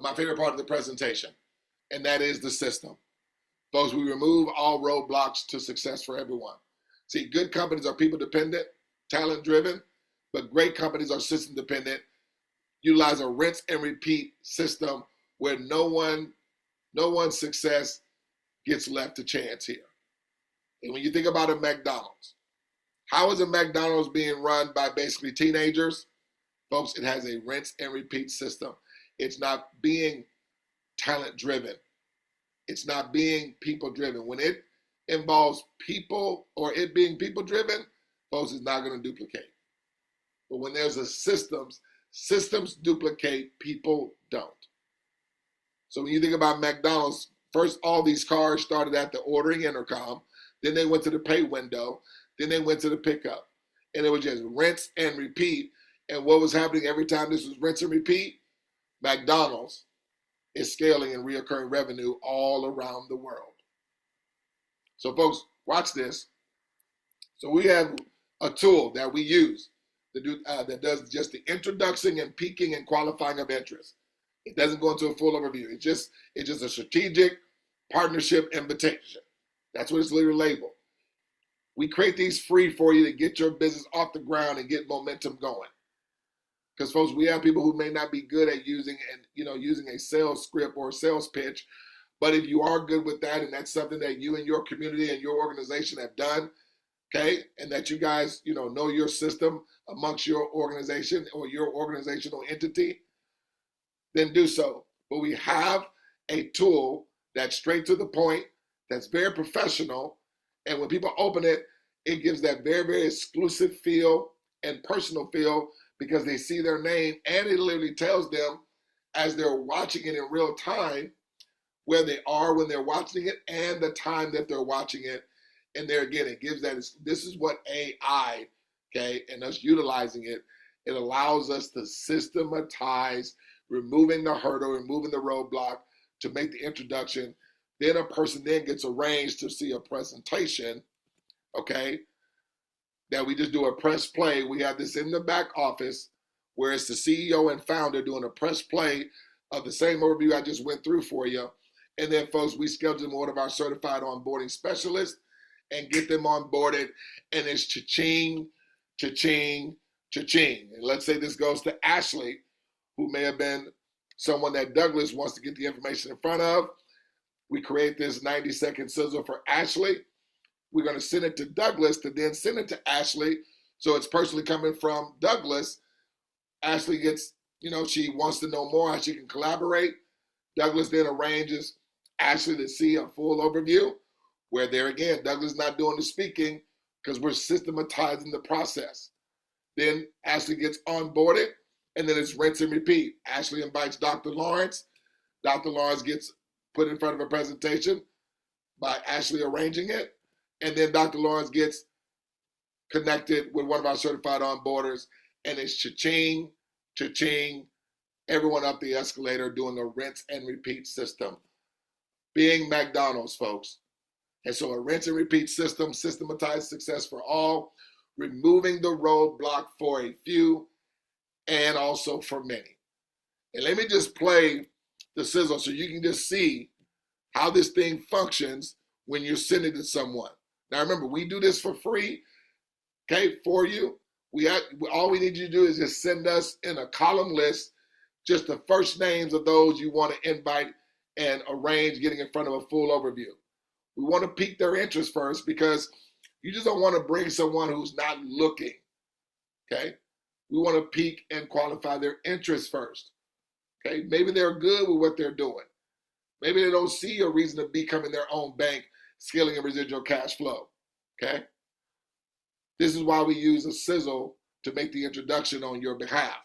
my favorite part of the presentation, and that is the system. Folks, we remove all roadblocks to success for everyone. See, good companies are people dependent, talent driven, but great companies are system dependent, utilize a rinse and repeat system where no one's success gets left to chance here. And when you think about a McDonald's, how is a McDonald's being run by basically teenagers? Folks, it has a rinse and repeat system. It's not being talent driven. It's not being people driven. When it involves people or it being people driven, folks, it's not going to duplicate. But when there's a systems duplicate, people don't. So when you think about McDonald's, first all these cars started at the ordering intercom, then they went to the pay window, then they went to the pickup. And it was just rinse and repeat. And what was happening every time this was rinse and repeat? McDonald's is scaling and reoccurring revenue all around the world. So folks, watch this. So we have a tool that we use that does just the introduction and peaking and qualifying of interest. It doesn't go into a full overview. It's just a strategic partnership invitation. That's what it's literally labeled. We create these free for you to get your business off the ground and get momentum going. Because folks, we have people who may not be good at using a sales script or a sales pitch, but if you are good with that and that's something that you and your community and your organization have done, okay, and that you guys know your system amongst your organization or your organizational entity, then do so. But we have a tool that's straight to the point, that's very professional, and when people open it, it gives that very, very exclusive feel and personal feel because they see their name, and it literally tells them as they're watching it in real time where they are when they're watching it and the time that they're watching it. And there again, it gives that, this is what AI, okay, and us utilizing it, it allows us to systematize, removing the hurdle, removing the roadblock to make the introduction. Then a person then gets arranged to see a presentation, okay, that we just do a press play. We have this in the back office where it's the CEO and founder doing a press play of the same overview I just went through for you. And then, folks, we schedule them with one of our certified onboarding specialists and get them onboarded. And it's cha-ching, cha-ching, cha-ching. And let's say this goes to Ashley, who may have been someone that Douglas wants to get the information in front of. We create this 90-second sizzle for Ashley. We're going to send it to Douglas to then send it to Ashley. So it's personally coming from Douglas. Ashley gets, she wants to know more how she can collaborate. Douglas then arranges Ashley to see a full overview, where there again, Douglas is not doing the speaking because we're systematizing the process. Then Ashley gets onboarded, and then it's rinse and repeat. Ashley invites Dr. Lawrence. Dr. Lawrence gets put in front of a presentation by Ashley arranging it, and then Dr. Lawrence gets connected with one of our certified onboarders, and it's cha-ching, cha-ching, everyone up the escalator doing the rinse and repeat system. Being McDonald's, folks. And so a rinse and repeat system, systematized success for all, removing the roadblock for a few and also for many. And let me just play the sizzle so you can just see how this thing functions when you're sending it to someone. Now remember, we do this for free, okay, for you. All we need you to do is just send us in a column list just the first names of those you want to invite and arrange getting in front of a full overview. We want to pique their interest first because you just don't want to bring someone who's not looking, okay? We want to pique and qualify their interest first, okay? Maybe they're good with what they're doing. Maybe they don't see a reason to become in their own bank, scaling a residual cash flow, okay? This is why we use a sizzle to make the introduction on your behalf,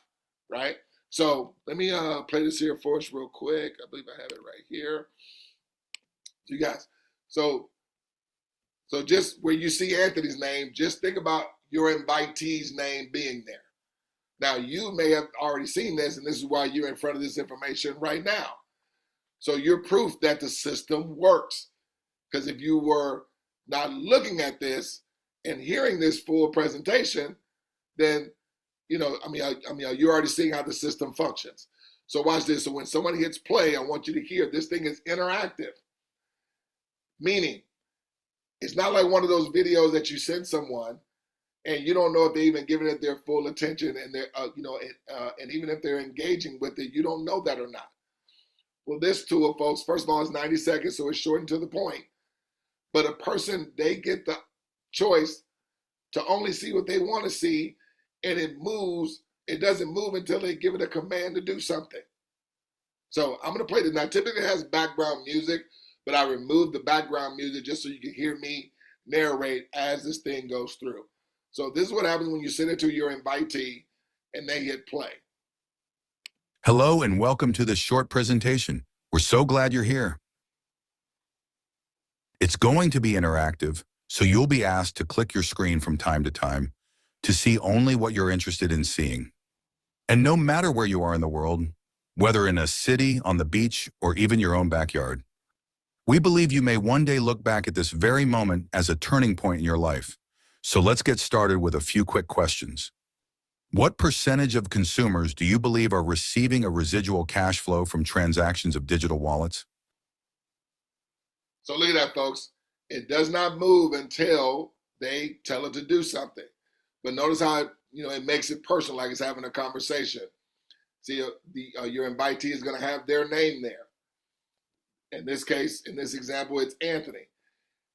right? So let me play this here for us real quick. I believe I have it right here. You guys, so just where you see Anthony's name, just think about your invitee's name being there. Now, you may have already seen this, and this is why you're in front of this information right now. So you're proof that the system works. Because if you were not looking at this and hearing this full presentation, then you're already seeing how the system functions. So watch this. So when somebody hits play, I want you to hear this thing is interactive. Meaning, it's not like one of those videos that you send someone and you don't know if they're even giving it their full attention and they're, and even if they're engaging with it, you don't know that or not. Well, this tool, folks, first of all, is 90 seconds, so it's short and to the point. But a person, they get the choice to only see what they want to see, and it doesn't move until they give it a command to do something. So I'm going to play this. Now, typically it has background music, but I removed the background music just so you can hear me narrate as this thing goes through. So this is what happens when you send it to your invitee and they hit play. Hello and welcome to this short presentation. We're so glad you're here. It's going to be interactive, so you'll be asked to click your screen from time to time to see only what you're interested in seeing. And no matter where you are in the world, whether in a city, on the beach, or even your own backyard, we believe you may one day look back at this very moment as a turning point in your life. So let's get started with a few quick questions. What percentage of consumers do you believe are receiving a residual cash flow from transactions of digital wallets? So look at that, folks. It does not move until they tell it to do something. But notice how it makes it personal, like it's having a conversation. See, your invitee is going to have their name there. In this case, in this example, it's Anthony.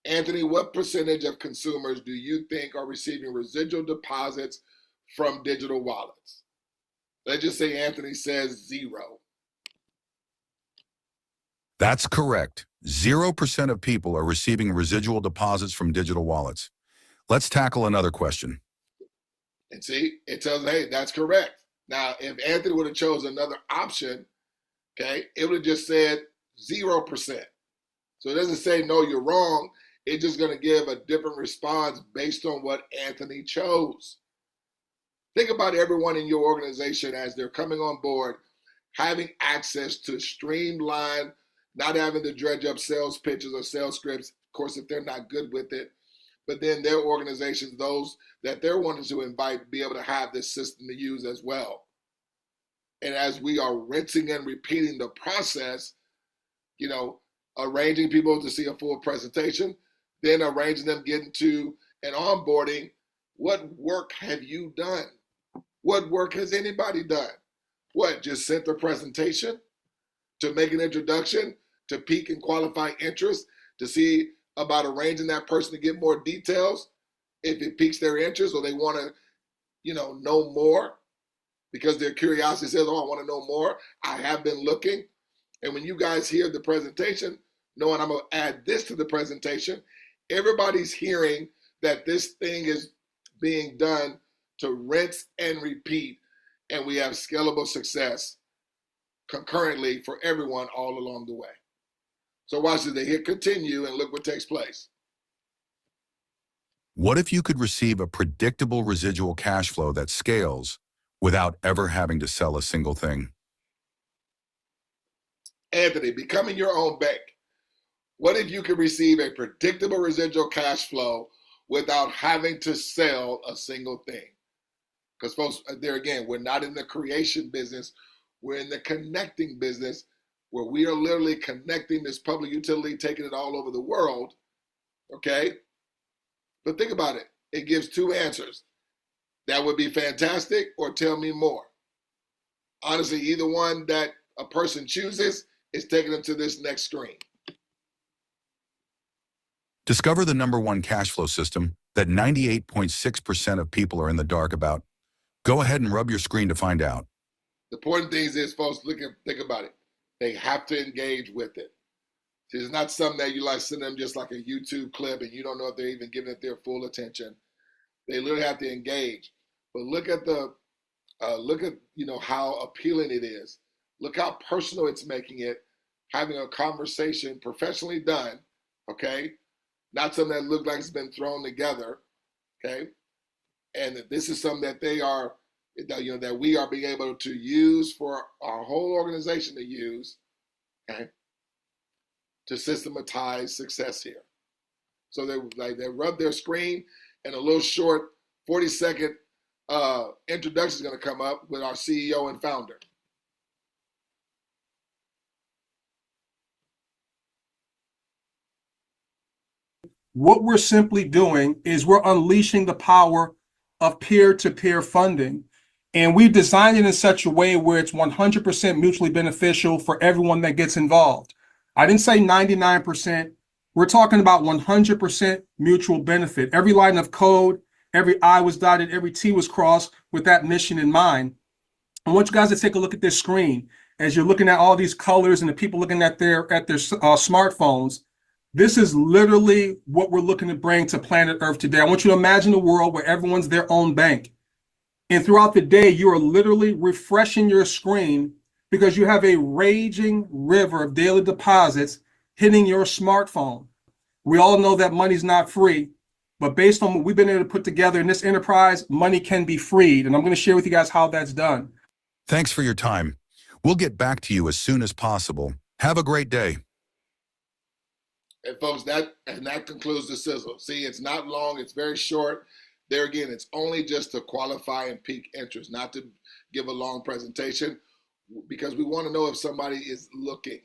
Anthony, what percentage of consumers do you think are receiving residual deposits from digital wallets? Let's just say Anthony says 0. That's correct. 0% of people are receiving residual deposits from digital wallets. Let's tackle another question. And see, it tells, hey, that's correct. Now, if Anthony would have chosen another option, okay, it would have just said 0%. So it doesn't say, no, you're wrong. It's just going to give a different response based on what Anthony chose. Think about everyone in your organization as they're coming on board, having access to streamline, not having to dredge up sales pitches or sales scripts, of course, if they're not good with it. But then their organizations, those that they're wanting to invite, be able to have this system to use as well. And as we are rinsing and repeating the process, arranging people to see a full presentation, then arranging them getting to an onboarding, what work have you done? What work has anybody done? What, just sent the presentation to make an introduction, to pique and qualify interest, to see about arranging that person to get more details if it piques their interest or they want to, know more because their curiosity says, oh, I want to know more. I have been looking. And when you guys hear the presentation, knowing I'm going to add this to the presentation, everybody's hearing that this thing is being done to rinse and repeat, and we have scalable success concurrently for everyone all along the way. So watch this. They hit continue and look what takes place. What if you could receive a predictable residual cash flow that scales without ever having to sell a single thing? Anthony, becoming your own bank. What if you could receive a predictable residual cash flow without having to sell a single thing? Because folks, there again, we're not in the creation business. We're in the connecting business, where we are literally connecting this public utility, taking it all over the world, okay? But think about it. It gives two answers. That would be fantastic, or tell me more. Honestly, either one that a person chooses is taking them to this next screen. Discover the #1 cash flow system that 98.6% of people are in the dark about. Go ahead and rub your screen to find out. The important thing is, folks, think about it. They have to engage with it. See, it's not something that you like send them just like a YouTube clip and you don't know if they're even giving it their full attention. They literally have to engage. But look at how appealing it is. Look how personal it's making it. Having a conversation professionally done, okay? Not something that looks like it's been thrown together, okay? And this is something that they are, that we are being able to use for our whole organization to use, okay, to systematize success here. So they rub their screen, and a little short 40-second introduction is going to come up with our CEO and founder. What we're simply doing is we're unleashing the power of peer-to-peer funding. And we've designed it in such a way where it's 100% mutually beneficial for everyone that gets involved. I didn't say 99%. We're talking about 100% mutual benefit. Every line of code, every I was dotted, every T was crossed with that mission in mind. I want you guys to take a look at this screen as you're looking at all these colors and the people looking at their smartphones. This is literally what we're looking to bring to planet Earth today. I want you to imagine a world where everyone's their own bank. And throughout the day, you are literally refreshing your screen because you have a raging river of daily deposits hitting your smartphone. We all know that money's not free, but based on what we've been able to put together in this enterprise, money can be freed. And I'm going to share with you guys how that's done. Thanks for your time. We'll get back to you as soon as possible. Have a great day. And folks, that concludes the sizzle. See, it's not long, it's very short. There again, it's only just to qualify and pique interest, not to give a long presentation, because we want to know if somebody is looking.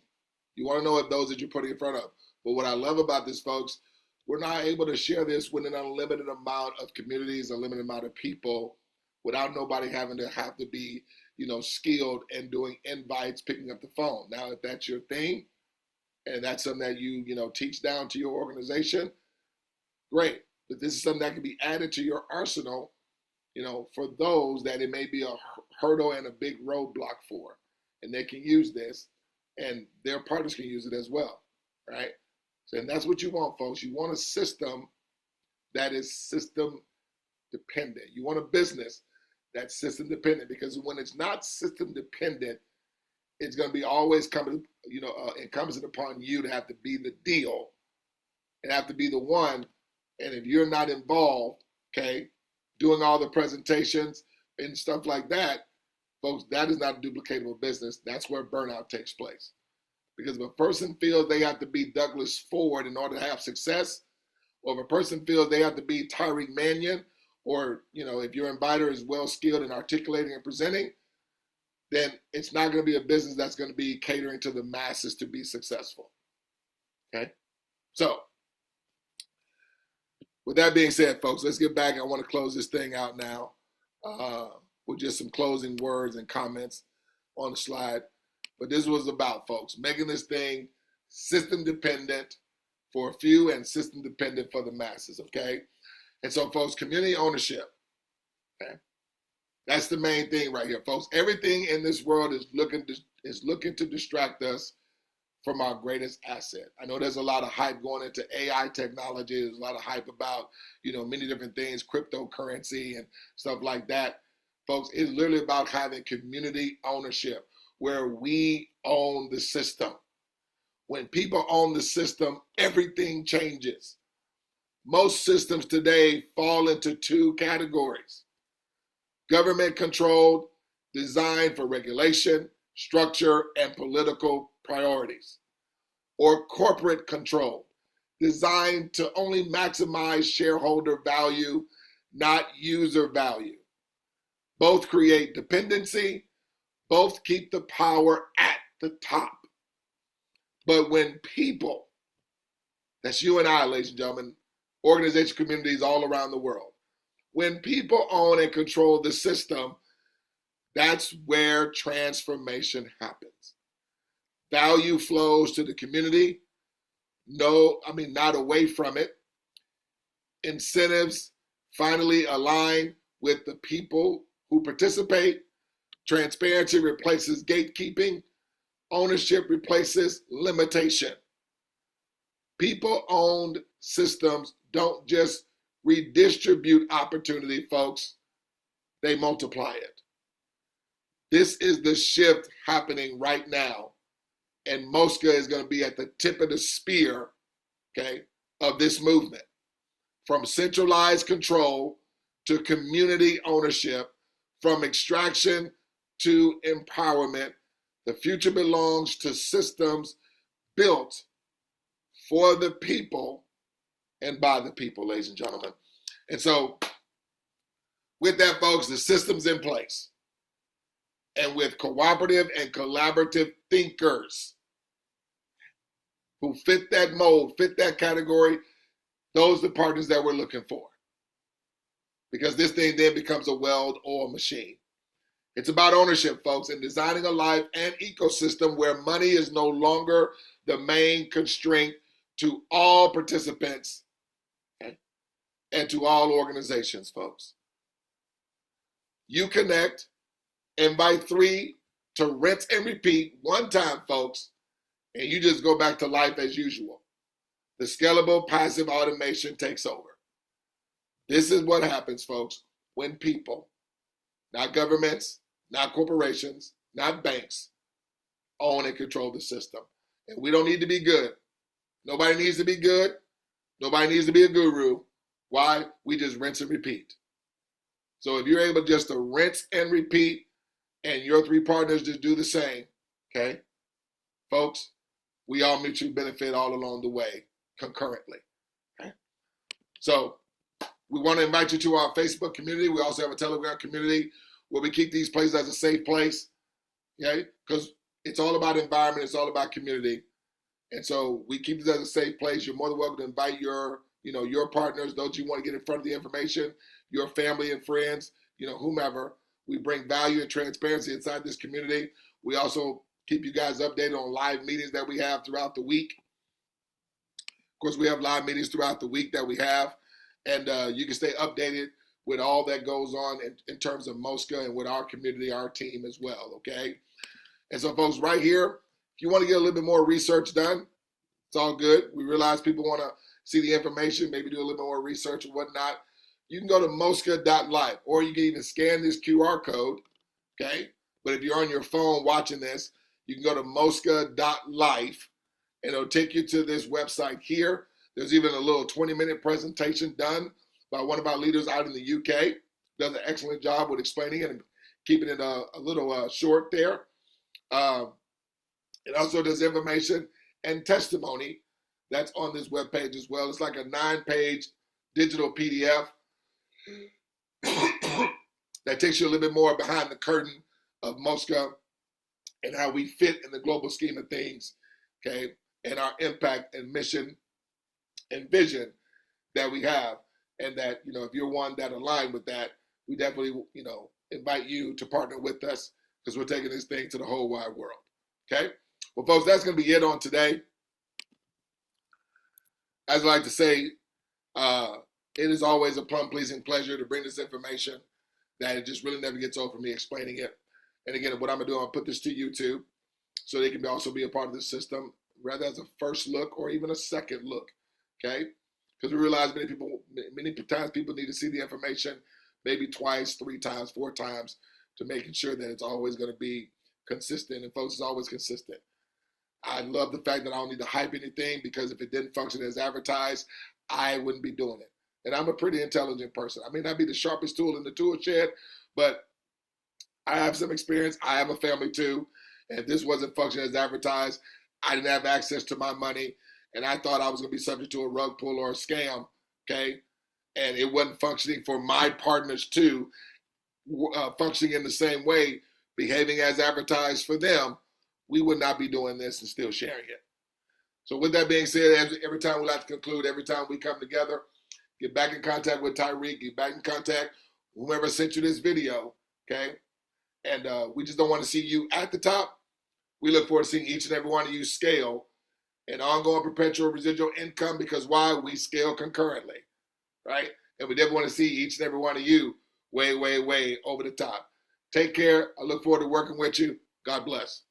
You want to know if those that you're putting in front of. But what I love about this, folks, we're not able to share this with an unlimited amount of communities, unlimited amount of people, without nobody having to be, skilled and doing invites, picking up the phone. Now, if that's your thing, and that's something that you teach down to your organization, great. But this is something that can be added to your arsenal, for those that it may be a hurdle and a big roadblock for. And they can use this, and their partners can use it as well, right? So, and that's what you want, folks. You want a system that is system dependent. You want a business that's system dependent, because when it's not system dependent, it's going to be always incumbent upon you to have to be the deal and have to be the one. And if you're not involved, okay, doing all the presentations and stuff like that, folks, that is not a duplicatable business. That's where burnout takes place. Because if a person feels they have to be Douglas Ford in order to have success, or if a person feels they have to be Tariq Mannion, or, if your inviter is well skilled in articulating and presenting, then it's not going to be a business that's going to be catering to the masses to be successful. Okay? So, with that being said, folks, let's get back. I want to close this thing out now with just some closing words and comments on the slide. But this was about, folks, making this thing system dependent for a few and system dependent for the masses, okay? And so, folks, community ownership, okay? That's the main thing right here, folks. Everything in this world is looking to distract us from our greatest asset. I know there's a lot of hype going into AI technology. There's a lot of hype about, many different things, cryptocurrency and stuff like that. Folks, it's literally about having community ownership where we own the system. When people own the system, everything changes. Most systems today fall into two categories: government controlled, designed for regulation, structure, and political priorities, or corporate control, designed to only maximize shareholder value, not user value. Both create dependency, both keep the power at the top. But when people, that's you and I, ladies and gentlemen, organization communities all around the world, when people own and control the system, that's where transformation happens. Value flows to the community, not away from it. Incentives finally align with the people who participate. Transparency replaces gatekeeping. Ownership replaces limitation. People-owned systems don't just redistribute opportunity, folks. They multiply it. This is the shift happening right now. And MOSCA is going to be at the tip of the spear, okay, of this movement. From centralized control to community ownership, from extraction to empowerment, the future belongs to systems built for the people and by the people, ladies and gentlemen. And so, with that, folks, the system's in place. And with cooperative and collaborative thinkers who fit that mold, fit that category, those are the partners that we're looking for. Because this thing then becomes a well-oiled machine. It's about ownership, folks, and designing a life and ecosystem where money is no longer the main constraint to all participants, okay, and to all organizations, folks. You connect, invite 3 to rinse and repeat one time, folks, and you just go back to life as usual. The scalable passive automation takes over. This is what happens, folks, when people, not governments, not corporations, not banks, own and control the system. And we don't need to be good. Nobody needs to be good. Nobody needs to be a guru. Why? We just rinse and repeat. So if you're able just to rinse and repeat and your 3 partners just do the same, okay, folks, we all mutually benefit all along the way concurrently. Okay? So we want to invite you to our Facebook community. We also have a Telegram community where we keep these places as a safe place, okay? Because it's all about environment. It's all about community. And so we keep this as a safe place. You're more than welcome to invite your partners, those you want to get in front of the information, your family and friends, whomever. We bring value and transparency inside this community. We also keep you guys updated on live meetings that we have throughout the week. Of course, we have live meetings throughout the week that we have. And you can stay updated with all that goes on in terms of MOSCA and with our community, our team as well, okay? And so, folks, right here, if you want to get a little bit more research done, it's all good. We realize people want to see the information, maybe do a little bit more research and whatnot. You can go to mosca.life, or you can even scan this QR code, okay? But if you're on your phone watching this, you can go to mosca.life, and it'll take you to this website here. There's even a little 20-minute presentation done by one of our leaders out in the UK. Does an excellent job with explaining it and keeping it a little short there. It also does information and testimony that's on this webpage as well. It's like a 9-page digital PDF that takes you a little bit more behind the curtain of MOSCA and how we fit in the global scheme of things, okay, and our impact and mission and vision that we have. And that, if you're one that align with that, we definitely, invite you to partner with us because we're taking this thing to the whole wide world, okay? Well, folks, that's going to be it on today. As I like to say, it is always a plum-pleasing pleasure to bring this information that it just really never gets old for me explaining it. And again, what I'm going to do, I'll put this to YouTube so they can also be a part of the system. rather as a first look or even a second look, okay? Because we realize many times people need to see the information maybe twice, 3 times, 4 times to making sure that it's always going to be consistent, and folks is always consistent. I love the fact that I don't need to hype anything, because if it didn't function as advertised, I wouldn't be doing it. And I'm a pretty intelligent person. I may not be the sharpest tool in the tool shed, but I have some experience. I have a family too. And if this wasn't functioning as advertised, I didn't have access to my money, and I thought I was going to be subject to a rug pull or a scam, okay? And it wasn't functioning for my partners too, functioning in the same way, behaving as advertised for them, we would not be doing this and still sharing it. So with that being said, every time we like to conclude, every time we come together, get back in contact with Tariq, get back in contact with whoever sent you this video, okay? And we just don't want to see you at the top. We look forward to seeing each and every one of you scale and ongoing perpetual residual income, because why? We scale concurrently, right? And we never want to see each and every one of you way, way, way over the top. Take care. I look forward to working with you. God bless.